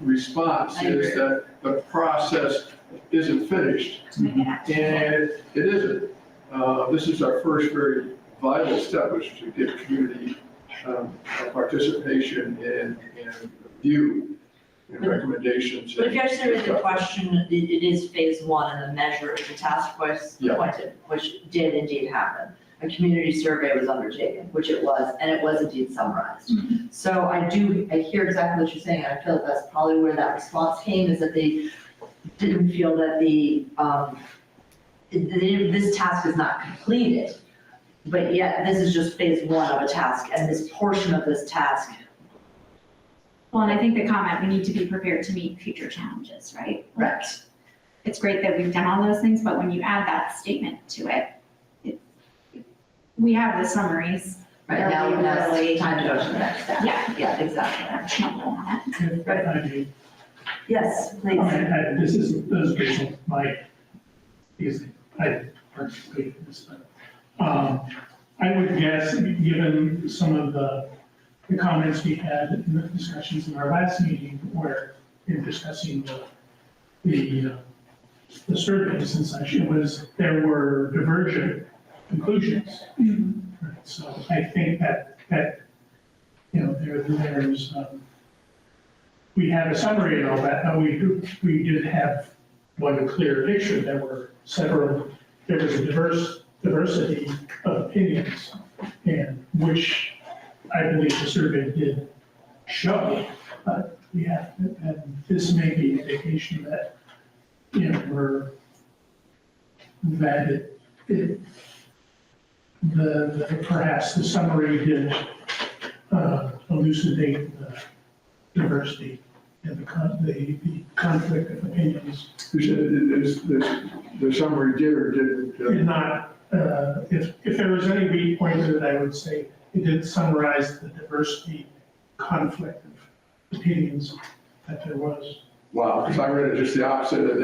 response, is that the process isn't finished. And it isn't. This is our first very vital step, which is to get community participation and view and recommendations. But if you actually read the question, it is phase 1 and the measure of the task force appointed, which did indeed happen. A community survey was undertaken, which it was, and it was indeed summarized. Mm-hmm. So I hear exactly what you're saying, and I feel that that's probably where that response came, is that they didn't feel that this task is not completed. But yet, this is just phase 1 of a task, and this portion of this task. Well, and I think the comment, we need to be prepared to meet future challenges, right? Right. It's great that we've done all those things, but when you add that statement to it, we have the summaries. Right, now it's time to go to the next step. Yeah, exactly. Actionable on it. If I may, Yes, please. this is based on my, because I didn't participate in this, but I would guess, given some of the comments we had in the discussions in our last meeting, where in discussing the surveys and such, there were divergent conclusions. Mm-hmm. Right, so I think that there's we had a summary and all that, but we did have one clear picture. There was a diversity of opinions, and which I believe the survey did show. But and this may be an indication that, perhaps the summary did elucidate the diversity and the conflict of opinions. The summary did or didn't? Did not, if there was any weak point to it, I would say it did summarize the diversity, conflict of opinions that there was. Wow, because I read it just the opposite, that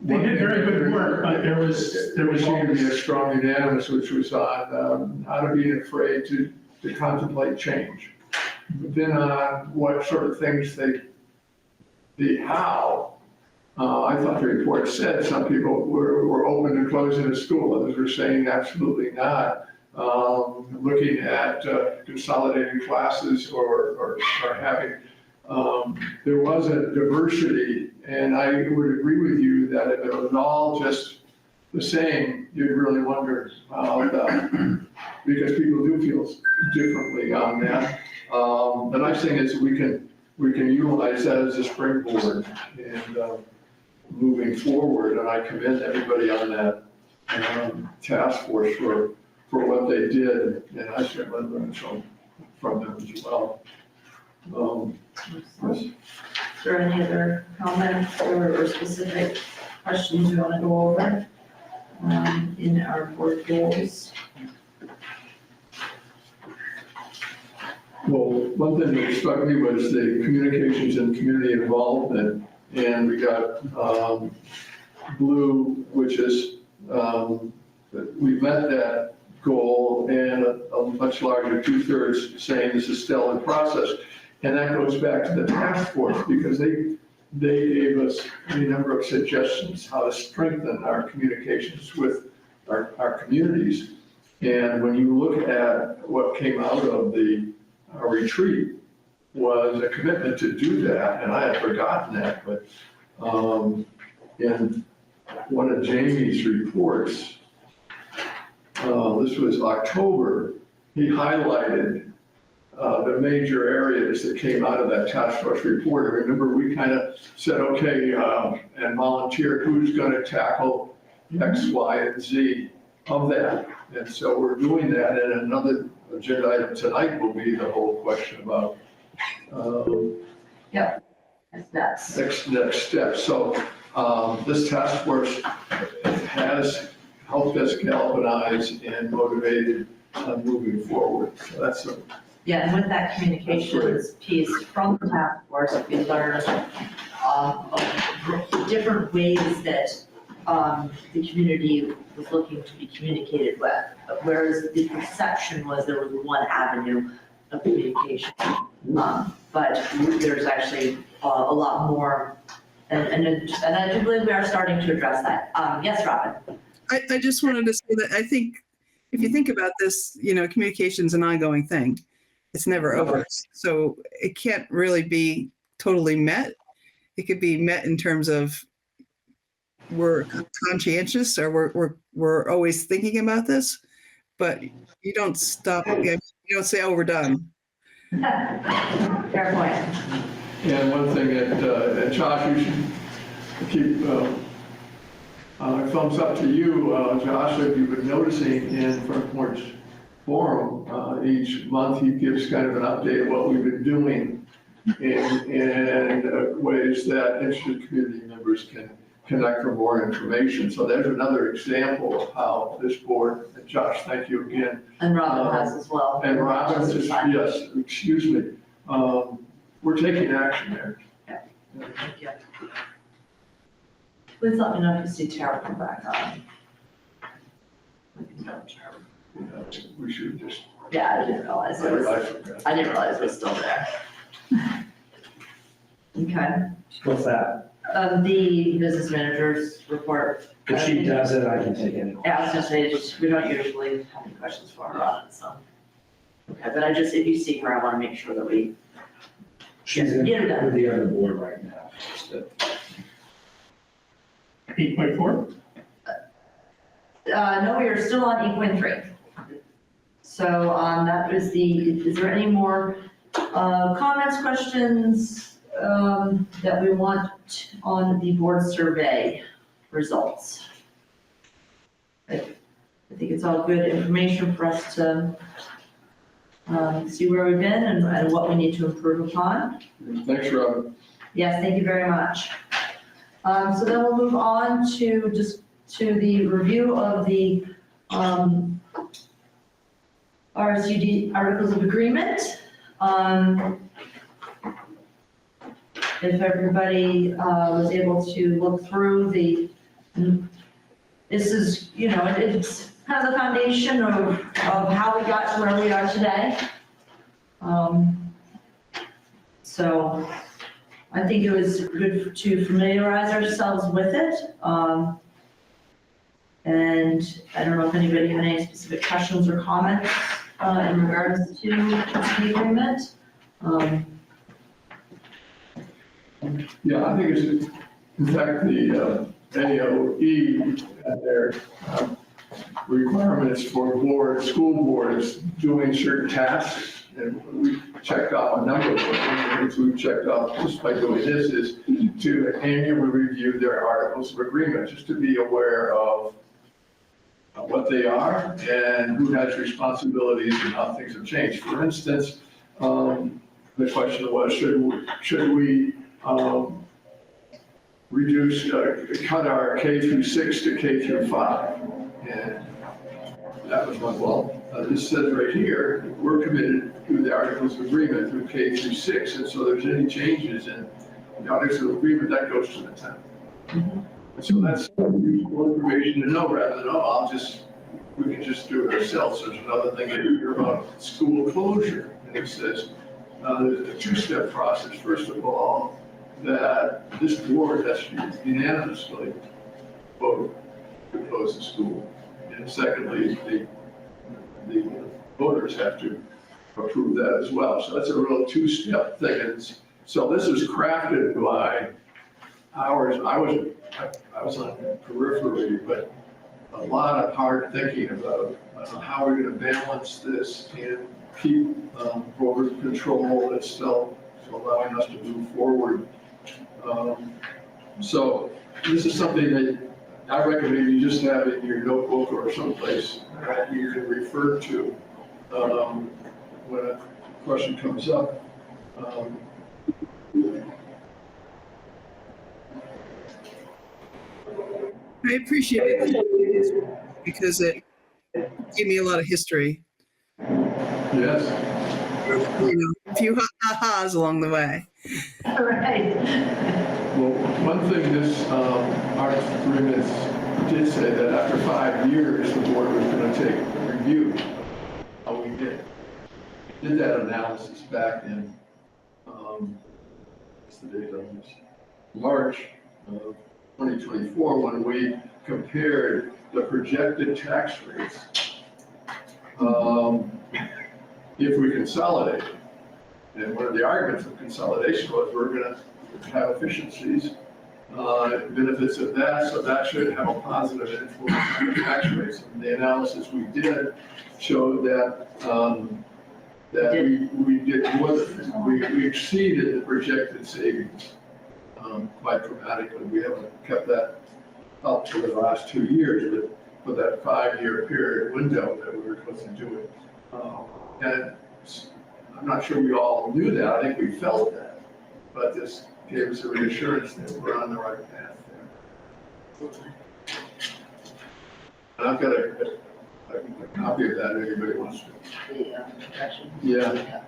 they did very good work, but there was going to be a strong unanimous, which was on not being afraid to contemplate change. But then on what sort of things the how, I thought the report said some people were open to closing the school, others were saying absolutely not. Looking at consolidating classes or having, there was a diversity, and I would agree with you that if it was all just the same, you'd really wonder because people do feel differently on that. The nice thing is we can utilize that as a springboard and moving forward, and I commend everybody on that task force for what they did, and I certainly learned from them as well. Yes. Is there any other comments or specific questions you want to go over in our board goals? Well, one thing that struck me was the communications and community involvement, and we got blue, which is, we met that goal, and a much larger 2/3 saying this is still in process. And that goes back to the task force, because they gave us a number of suggestions how to strengthen our communications with our communities. And when you look at what came out of the retreat, was a commitment to do that, and I had forgotten that, but in one of Jamie's reports, this was October, he highlighted the major areas that came out of that task force report. I remember we kind of said, okay, and volunteered who's going to tackle X, Y, and Z of that. And so we're doing that, and another agenda item tonight will be the whole question about next steps. So this task force has helped us galvanize and motivated moving forward. So that's a Yeah, and with that communications piece from the task force, we learned different ways that the community was looking to be communicated with. Whereas the perception was there was one avenue of communication. But there's actually a lot more, and I do believe we are starting to address that. Yes, Robin? I just wanted to say that I think, if you think about this, communication's an ongoing thing. It's never over. So it can't really be totally met. It could be met in terms of we're conscientious, or we're always thinking about this, but you don't stop. You don't say, oh, we're done. Fair point. And one thing that, Josh, you should keep thumbs up to you, Josh, if you've been noticing in Front Porch Forum, each month he gives kind of an update of what we've been doing in ways that interested community members can connect for more information. So there's another example of how this board, and Josh, thank you again. And Robin has as well. And Robin, yes, excuse me. We're taking action there. Yeah. Thank you. Please let me know if you see Tara come back on. We should just. Yeah, I didn't realize it was, I didn't realize it was still there. Okay. What's that? The business manager's report. If she does it, I can take it. Yeah, I was just saying, we don't usually have any questions for her on it, so. Okay, but if you see her, I want to make sure that we. She's in with the other board right now. 8.4? No, we are still on 8.3. So that was is there any more comments, questions that we want on the board survey results? I think it's all good information for us to see where we've been and what we need to improve upon. Thanks, Robin. Yes, thank you very much. So then we'll move on to the review of the RSUD Articles of Agreement. If everybody was able to look through this is, it's kind of the foundation of how we got to where we are today. So I think it was good to familiarize ourselves with it. And I don't know if anybody had any specific questions or comments in regards to the agreement. Yeah, I think it's, in fact, the AOE and their requirements for school boards doing certain tasks and we checked off a number of things we've checked off just by doing this, is to annually review their articles of agreement, just to be aware of what they are and who has responsibilities and how things have changed. For instance, the question was, should we reduce, cut our K through 6 to K through 5? And that was one, well, this says right here, we're committed to the Articles of Agreement through K through 6, and so there's any changes in the Articles of Agreement, that goes to the town. And so that's useful information to know, rather than, oh, we can just do it ourselves. There's another thing here about school closure, and it says, there's a two-step process. First of all, that this board has to unanimously vote to close the school. And secondly, the voters have to approve that as well. So that's a real two-step thing. And so this is crafted by ours. I was on the periphery, but a lot of hard thinking about how we're going to balance this and keep voter control that's still allowing us to move forward. So this is something that I recommend you just have in your notebook or someplace that you can refer to when a question comes up. I appreciate it because it gave me a lot of history. Yes. You know, a few ha-has along the way. All right. Well, one thing this Articles of Agreements did say that after 5 years, the board was going to take a review of how we did that analysis back in, what's the date on this? March of 2024, when we compared the projected tax rates if we consolidate. And one of the arguments of consolidation was we're going to have efficiencies, benefits of that, so that should have a positive influence on the tax rates. And the analysis we did showed that we did more than, we exceeded the projected savings quite dramatically. We haven't kept that up for the last 2 years, but for that 5-year period window that we were supposed to do it. And I'm not sure we all knew that. I think we felt that, but this gave us a reassurance that we're on the right path there. And I've got a copy of that if anybody wants to. Yeah.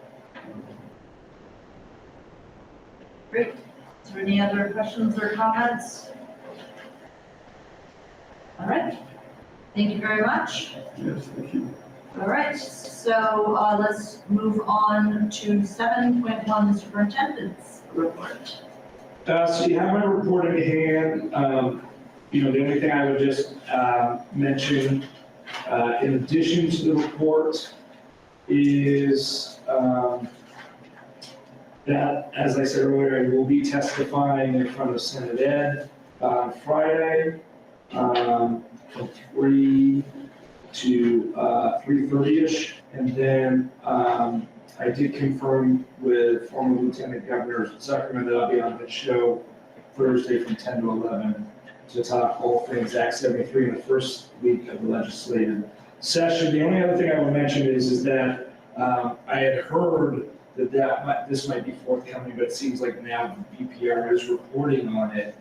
Great. Is there any other questions or comments? All right. Thank you very much. Yes, thank you. All right, so let's move on to 7.1 superintendent's report. So you have my report in hand. The only thing I would just mention, in addition to the report, is that, as I said earlier, I will be testifying in front of Senate Ed on Friday from 3 to 3:30ish. And then I did confirm with former Lieutenant Governor Zuckerman that I'll be on the show Thursday from 10 to 11 to talk all things Act 73 in the first week of the legislative session. The only other thing I will mention is that I had heard that this might be forthcoming, but it seems like now the BPR is reporting on it,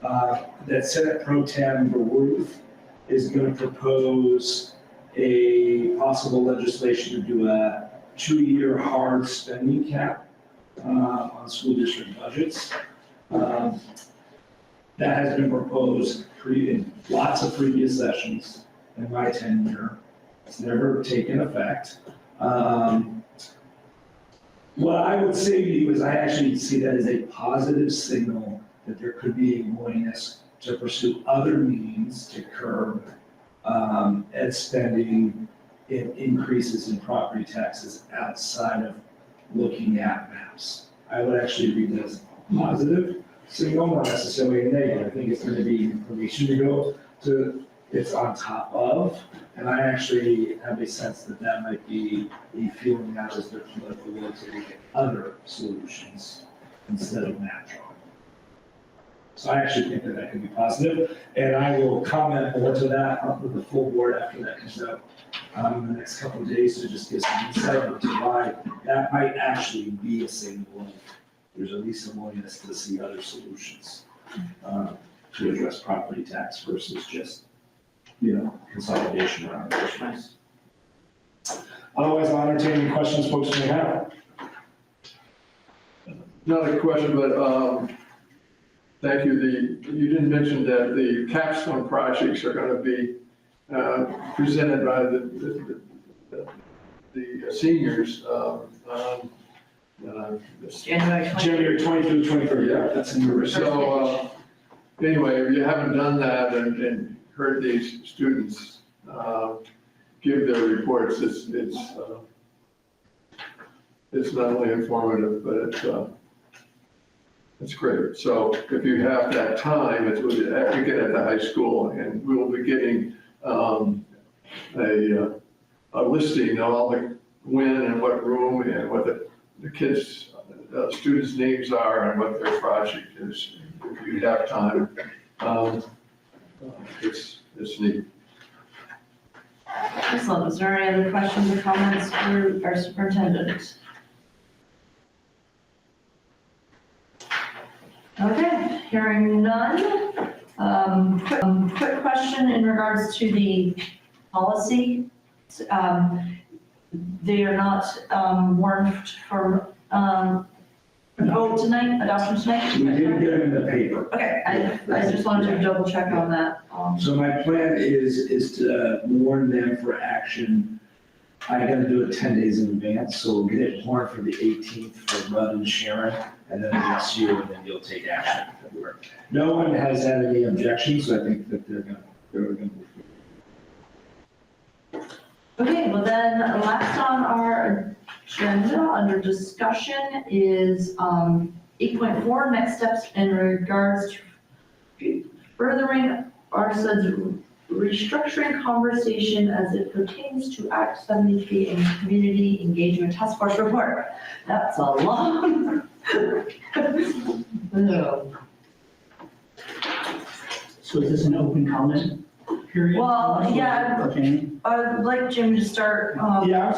that Senate Pro Tem Baruth is going to propose a possible legislation to do a 2-year hard spending cap on school district budgets. That has been proposed in lots of previous sessions in my tenure. It's never taken effect. What I would say to you is I actually see that as a positive signal that there could be a willingness to pursue other means to curb ed spending and increases in property taxes outside of looking at maps. I would actually read that as a positive signal, not necessarily a negative. I think it's going to be information to go to it's on top of. And I actually have a sense that that might be a feeling out as their political will to look at other solutions instead of natural. So I actually think that that could be positive, and I will comment more to that with the full board after that comes out in the next couple of days to just get some insight into why that might actually be a signal. There's at least a willingness to see other solutions to address property tax versus just, consolidation around those issues. Otherwise, I'll entertain any questions folks may have. Not a question, but thank you. You didn't mention that the capstone projects are going to be presented by the seniors on January 20th to 23rd, yeah, that's in your. So anyway, if you haven't done that and heard these students give their reports, it's not only informative, but it's great. So if you have that time, it's again at the high school, and we'll be getting a listing of all the when and what room and what the kids, students' names are and what their project is. If you have time, it's neat. Excellent. Is there any other questions or comments for our superintendent? Okay, hearing none. Quick question in regards to the policy. They are not warned for vote tonight, adoption tonight? We didn't get them in the paper. Okay, I just wanted to double check on that. So my plan is to warn them for action. I gotta do it 10 days in advance, so we'll get it warned for the 18th for Rudd and Sharon, and then next year, and then you'll take action in February. No one has had any objections, so I think that they're gonna move forward. Okay, well then, last on our agenda under discussion is 8.4, next steps in regards to furthering RSUD's restructuring conversation as it pertains to Act 73 and Community Engagement Task Force report. That's a long. No. So is this an open comment period? Well, yeah. Okay. I'd like Jim to start. Yeah,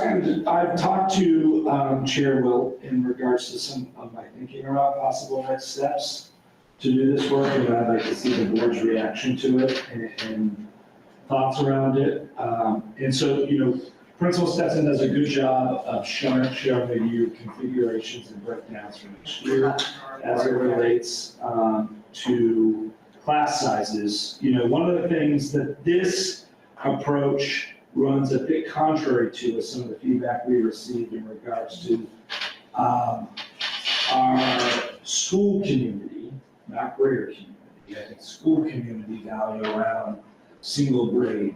I've talked to Chair Wilt in regards to some of my thinking around possible next steps to do this work, and I'd like to see the board's reaction to it and thoughts around it. And so, Principal Stetson does a good job of showing you configurations and breakdowns for next year as it relates to class sizes. One of the things that this approach runs a bit contrary to is some of the feedback we received in regards to our school community, not greater community, I think school community value around single grade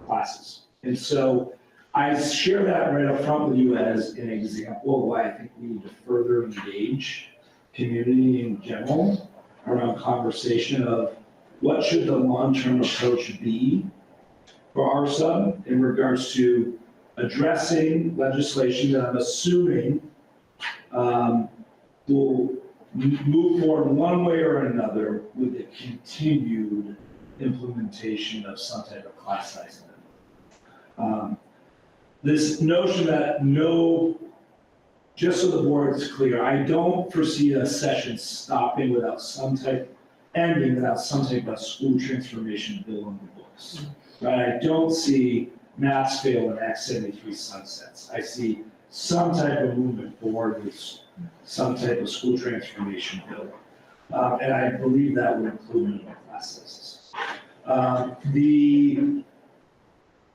classes. And so I share that right up front with you as an example of why I think we need to further engage community in general around conversation of what should the long-term approach be for RSUD in regards to addressing legislation that I'm assuming will move forward one way or another with the continued implementation of some type of class size limit. This notion that just so the board is clear, I don't foresee a session stopping without ending without some type of school transformation bill in the books. Right? I don't see mass fail and Act 73 sunsets. I see some type of movement forward with some type of school transformation bill. And I believe that would include minimum class sizes.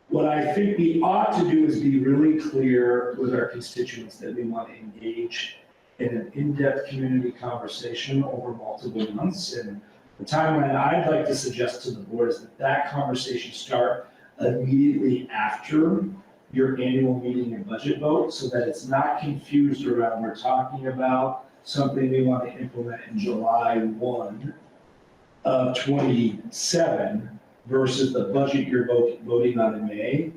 What I think we ought to do is be really clear with our constituents that we want to engage in an in-depth community conversation over multiple months. And the timeline I'd like to suggest to the board is that conversation start immediately after your annual meeting and budget vote, so that it's not confused around we're talking about something we want to implement in July 1 of 27, versus the budget you're voting on in May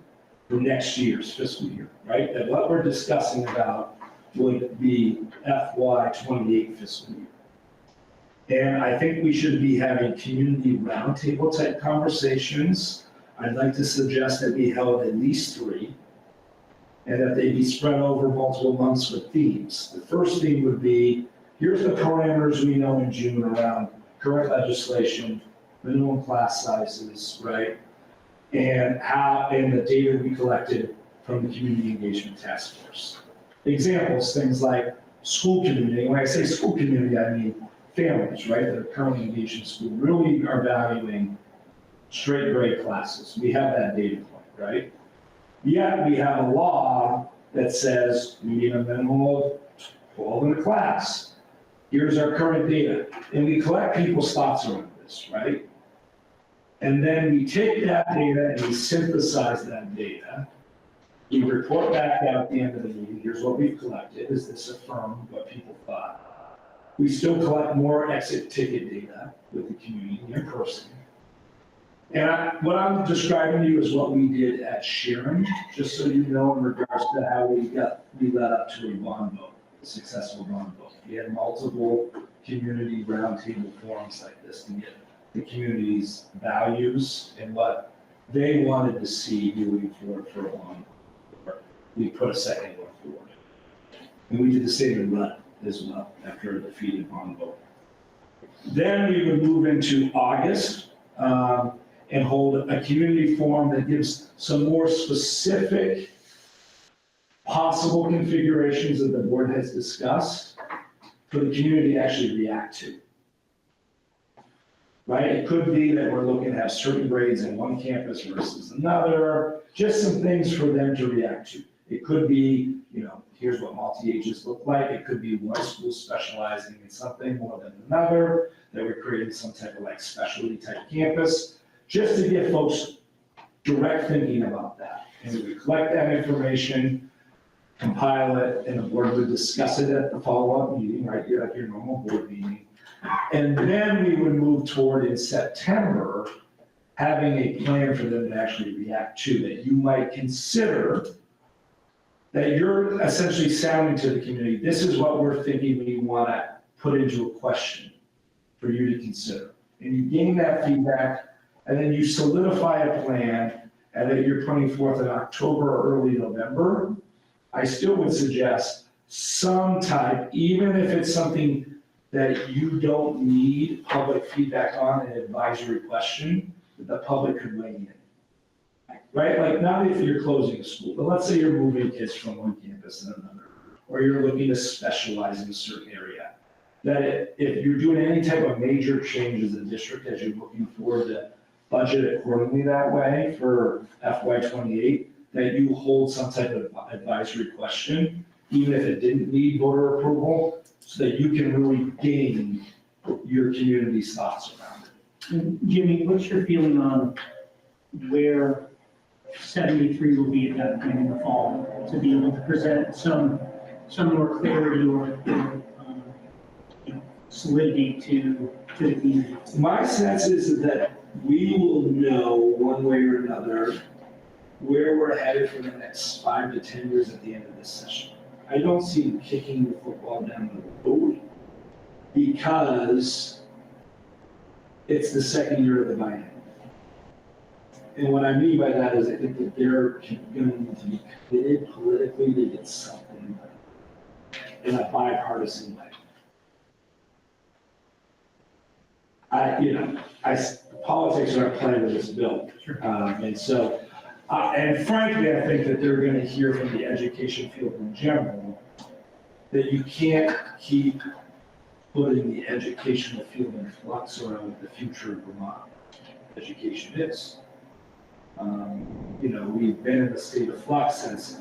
for next year's fiscal year, right? And what we're discussing about would be FY '28 fiscal year. And I think we should be having community roundtable type conversations. I'd like to suggest that we held at least 3, and that they be spread over multiple months with themes. The first theme would be, here's the parameters we know in June around current legislation, minimum class sizes, right? And the data we collected from the Community Engagement Task Force. Examples, things like school community. When I say school community, I mean families, right, that are currently engaged in school, really are valuing straight grade classes. We have that data point, right? Yet we have a law that says we need a minimum of 12 in a class. Here's our current data. And we collect people's thoughts around this, right? And then we take that data and we synthesize that data. We report back out at the end of the meeting, here's what we've collected. Does this affirm what people thought? We still collect more exit ticket data with the community in person. And what I'm describing to you is what we did at Sharon, just so you know in regards to how we led up to a bond vote, a successful bond vote. We had multiple community roundtable forums like this to get the community's values and what they wanted to see moving forward for a bond vote. We put a second one forward. And we did the same in Rudd as well after a defeated bond vote. Then we would move into August. And hold a community forum that gives some more specific possible configurations that the board has discussed for the community to actually react to. Right? It could be that we're looking to have certain grades in one campus versus another, just some things for them to react to. It could be, here's what multi-ages look like. It could be one school specializing in something more than another, that we're creating some type of like specialty type campus. Just to get folks direct thinking about that. And we would collect that information, compile it, and the board would discuss it at the follow-up meeting, right? Like your normal board meeting. And then we would move toward, in September, having a plan for them to actually react to that you might consider that you're essentially sounding to the community. This is what we're thinking we want to put into a question for you to consider. And you gain that feedback, and then you solidify a plan, and then you're putting forth in October or early November. I still would suggest some type, even if it's something that you don't need public feedback on, an advisory question, that the public could weigh in. Right? Like not if you're closing a school, but let's say you're moving kids from one campus to another, or you're looking to specialize in a certain area. That if you're doing any type of major change as a district, as you're looking forward to budget accordingly that way for FY '28, that you hold some type of advisory question, even if it didn't need voter approval, so that you can really gain your community's thoughts around it. And Jimmy, what's your feeling on where 73 will be at that point in the fall, to be able to present some more clarity or solidity to the community? My sense is that we will know one way or another where we're headed for the next 5 to 10 years at the end of this session. I don't see kicking the football down the road because it's the second year of the biennium. And what I mean by that is I think that they're going to need to be committed politically to get something in a bipartisan way. Politics are at play with this bill. And frankly, I think that they're going to hear from the education field in general that you can't keep putting the educational field in flux around what the future of Vermont education is. We've been in a state of flux since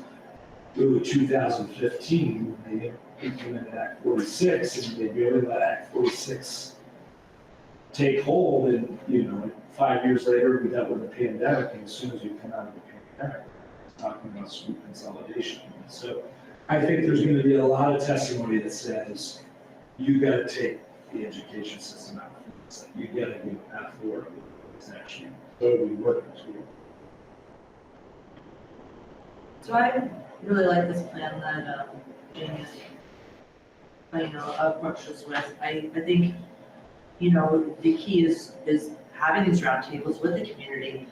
2015 when they implemented Act 46, and they barely let Act 46 take hold. And 5 years later, we dealt with the pandemic, and as soon as we come out of the pandemic, we're talking about school consolidation. So I think there's going to be a lot of testimony that says you got to take the education system out. You got to give a path forward. It's actually So we work this week. So I really like this plan that Jamie's, approached us with. I think, the key is having these roundtables with the community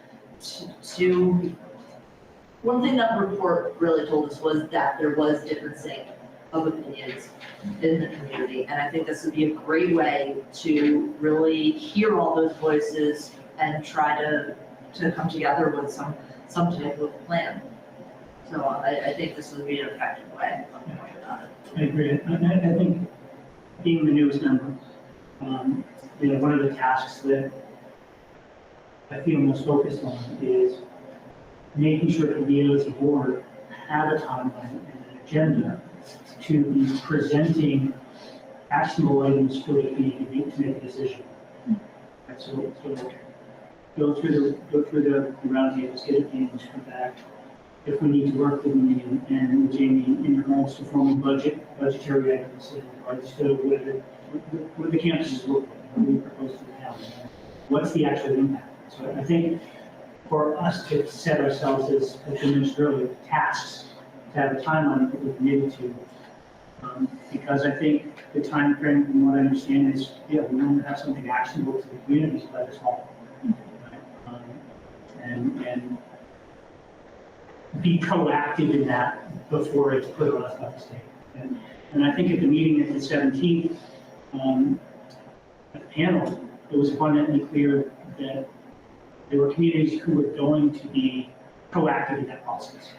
to, one thing that report really told us was that there was differencing of opinions in the community. And I think this would be a great way to really hear all those voices and try to come together with some type of plan. So I think this would be an effective way of going about it. I agree. I think being the newest member, one of the tasks that I feel most focused on is making sure that we as a board have a timeline and an agenda to be presenting actionable items for the community to make a decision. Right, so go through the roundtables, get opinions, come back. If we need to work with me and Jamie in regards to forming budgetary items in regards to what the campuses look like, what we propose to the town, what's the actual impact? So I think for us to set ourselves as you mentioned earlier, tasks, to have a timeline that we're committed to, because I think the time frame, from what I understand, is we want to have something actionable to the communities by this fall, right? And be proactive in that before it's put on us by the state. And I think at the meeting at the 17th, at the panel, it was abundantly clear that there were communities who were going to be proactive in that process.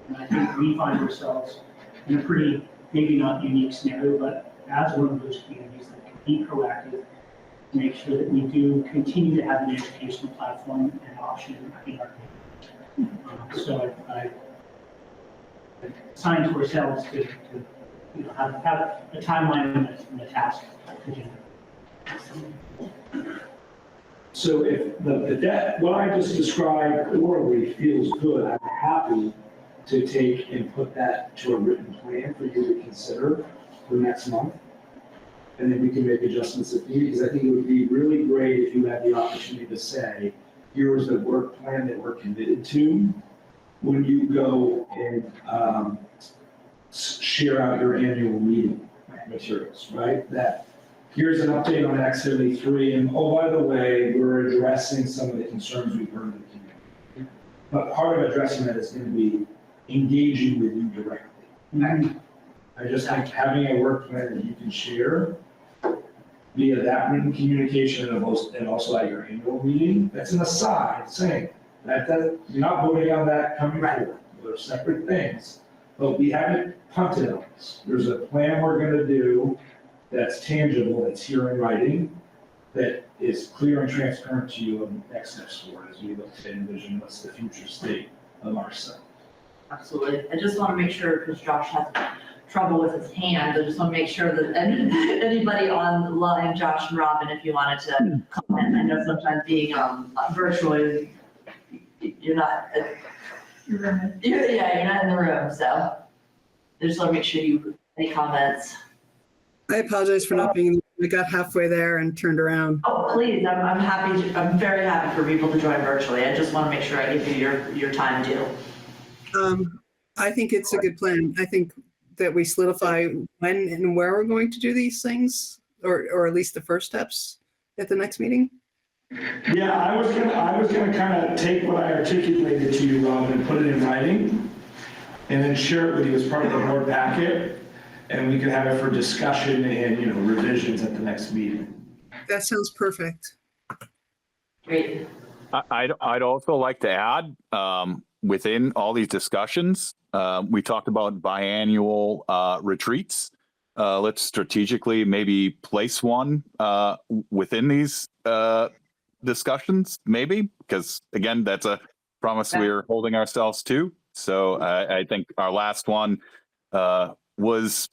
And I think we find ourselves in a pretty, maybe not unique scenario, but as one of those communities that can be proactive to make sure that we do continue to have an educational platform and option in our community. So I signed to ourselves to have a timeline and a task to do. So if what I just described orally feels good, I'm happy to take and put that to a written plan for you to consider for next month. And then we can make adjustments if needed, because I think it would be really great if you had the opportunity to say, here's the work plan that we're committed to when you go and share out your annual meeting materials, right? That here's an update on Act 73, and oh, by the way, we're addressing some of the concerns we've heard in the community. But part of addressing that is going to be engaging with you directly. I just think having a work plan that you can share via that written communication and also at your annual meeting, that's an aside saying that you're not voting on that coming forward. They're separate things, but we haven't punted on this. There's a plan we're going to do that's tangible, that's here in writing, that is clear and transparent to you on next steps forward as we look to envision what's the future state of our site. Absolutely. I just want to make sure, because Josh has trouble with his hand, I just want to make sure that anybody online, Josh and Robin, if you wanted to comment, I know sometimes being virtual, you're not, you're not in the room, so I just want to make sure any comments. I apologize for not being, we got halfway there and turned around. Oh, please, I'm very happy for people to join virtually. I just want to make sure I give you your time due. I think it's a good plan. I think that we solidify when and where we're going to do these things, or at least the first steps at the next meeting. Yeah, I was gonna kind of take what I articulated to you, Robin, and put it in writing, and then share it with you as part of the board packet, and we could have it for discussion and, revisions at the next meeting. That sounds perfect. Great. I'd also like to add, within all these discussions, we talked about biannual retreats. Let's strategically maybe place one within these discussions, maybe, because again, that's a promise we're holding ourselves to. So I think our last one was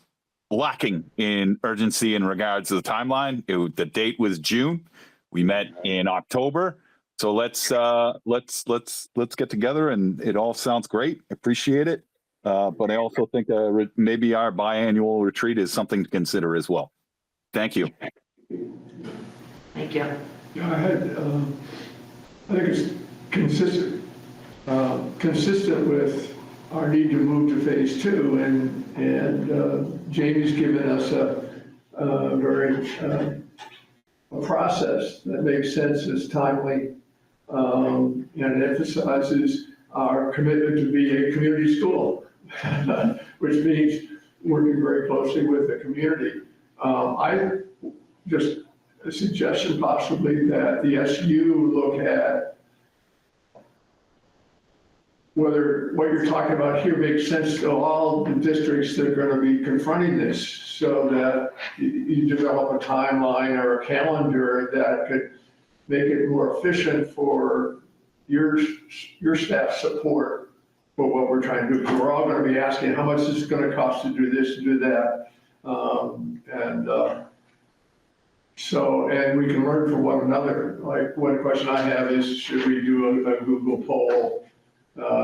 lacking in urgency in regards to the timeline. The date was June. We met in October. So let's get together, and it all sounds great. Appreciate it. But I also think maybe our biannual retreat is something to consider as well. Thank you. Thank you. Yeah, I had I think it's consistent with our need to move to phase 2, and Jamie's given us a very a process that makes sense, is timely, and it emphasizes our commitment to be a community school, which means working very closely with the community. I just a suggestion possibly that the SU look at whether what you're talking about here makes sense to all the districts that are going to be confronting this, so that you develop a timeline or a calendar that could make it more efficient for your staff support for what we're trying to do. Because we're all going to be asking how much is it going to cost to do this, to do that. And we can learn from one another. Like, one question I have is, should we do a Google poll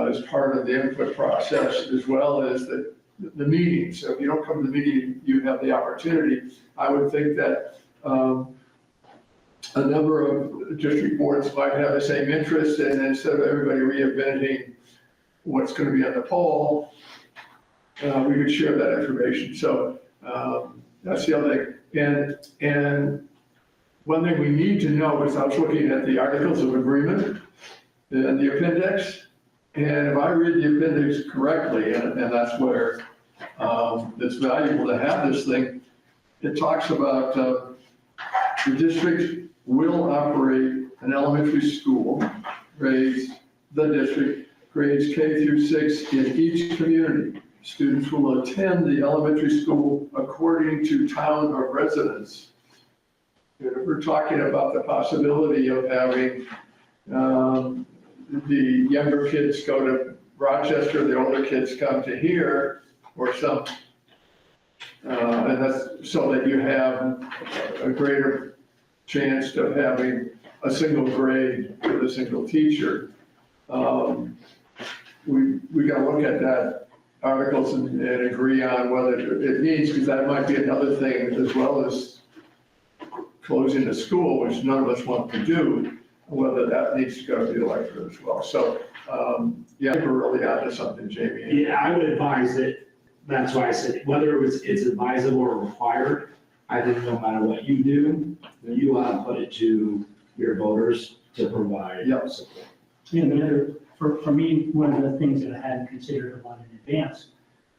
as part of the input process, as well as the meeting? So if you don't come to the meeting, you have the opportunity. I would think that a number of district boards might have the same interest, and instead of everybody reinventing what's going to be on the poll, we could share that information. So that's the other thing. And one thing we need to know is, I was looking at the Articles of Agreement and the appendix, and if I read the appendix correctly, and that's where it's valuable to have this thing, it talks about the district will operate an elementary school, grades K through 6 in each community. Students will attend the elementary school according to town of residence. And if we're talking about the possibility of having the younger kids go to Rochester, the older kids come to here, or some, and that's so that you have a greater chance of having a single grade with a single teacher. We got to look at that articles and agree on whether it needs, because that might be another thing, as well as closing the school, which none of us want to do, whether that needs to go to the electorate as well. So, yeah, I think we're really onto something, Jamie. Yeah, I would advise it. That's why I said, whether it's advisable or required, I think no matter what you do, you want to put it to your voters to provide support. Yeah, the other, for me, one of the things that I hadn't considered a lot in advance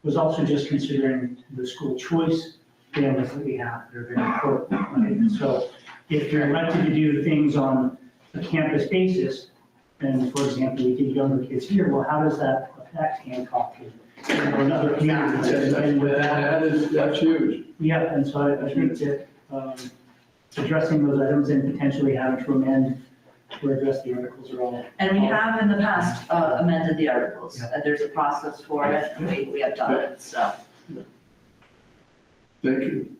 was also just considering the school choice families that we have that are very important. Right? And so if you're elected to do things on a campus basis, and for example, we get younger kids here, well, how does that affect Hancock or another community? That's huge. Yeah, and so I think that addressing those items and potentially having to amend or address the articles are all. And we have in the past amended the articles. There's a process for it, and we have done it, so. Thank you.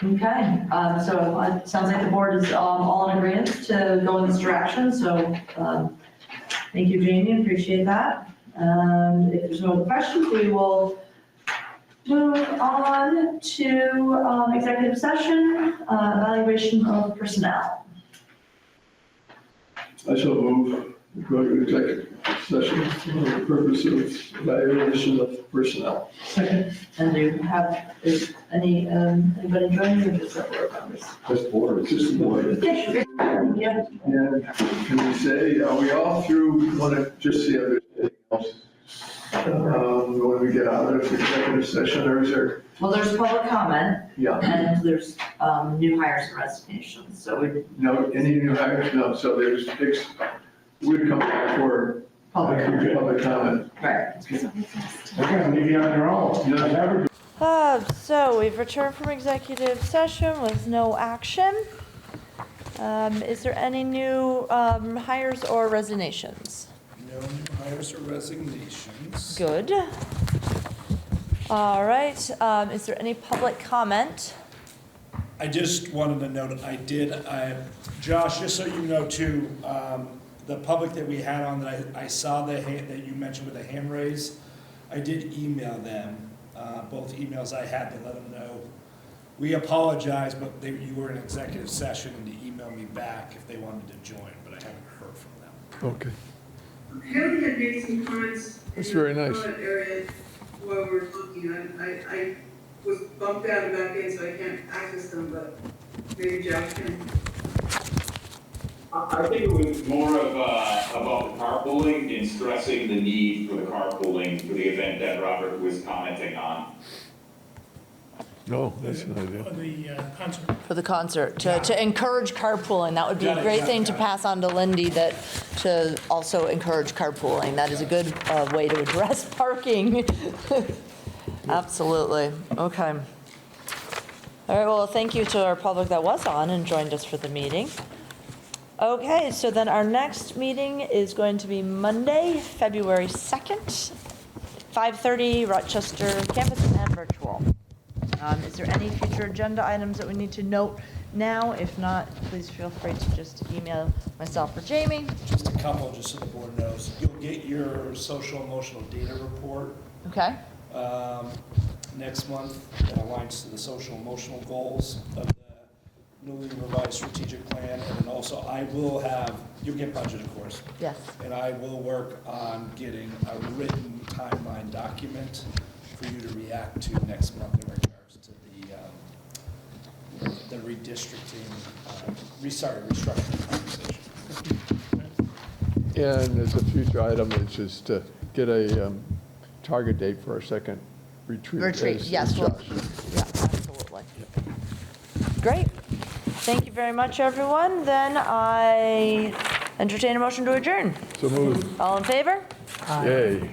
Okay, so it sounds like the board is all in agreement to go in this direction, so thank you, Jamie, appreciate that. If there's no other questions, we will move on to executive session, evaluation of personnel. I shall move to go to executive session for the purpose of evaluation of personnel. Second. And do you have, is anybody joining or just the board members? Just board, just the board. Yeah. And can we say, are we all through, want to just see if there's anything else when we get out of executive session, or is there? Well, there's public comment. Yeah. And there's new hires and resignations, so we. No, any new hires? No, so there's, we'd come back for public comment. Right. Okay, I'll leave you on your own. Yeah. So we've returned from executive session with no action. Is there any new hires or resignations? No new hires or resignations. Good. All right, is there any public comment? I just wanted to note, Josh, just so you know too, the public that we had on that I saw that you mentioned with the hand raise, I did email them, both emails I had to let them know. We apologize, but you were in executive session and to email me back if they wanted to join, but haven't heard from them. Okay, Haley had made some comments. That's very nice. In the comment area while we were talking, I was bumped out of back in, so I can't access them, but maybe Jack can. I think it was more of about the carpooling and stressing the need for the carpooling for the event that Robert was commenting on. no, that's an idea. The concert. For the concert, to encourage carpooling, that would be a great thing to pass on to Lindy, that to also encourage carpooling. That is a good way to address parking. Absolutely, okay. All right, well, thank you to our public that was on and joined us for the meeting. Okay, so then our next meeting is going to be Monday, February 2nd, 5:30, Rochester campus and virtual. Is there any future agenda items that we need to note now? If not, please feel free to just email myself or Jamie. Just a couple, just so the board knows. You'll get your social emotional data report Okay, next month that aligns to the social emotional goals of the newly revised strategic plan. And then also I will have, you'll get budget, of course, yes. and I will work on getting a written timeline document for you to react to next month in regards to the redistricting, restructuring conversation. And as a future item, it's just to get a target date for our second retreat. Retreat, as yes, well, Josh. yeah, absolutely. Great. Thank you very much, everyone. Then I entertain a motion to adjourn. So moved. All in favor? Yay.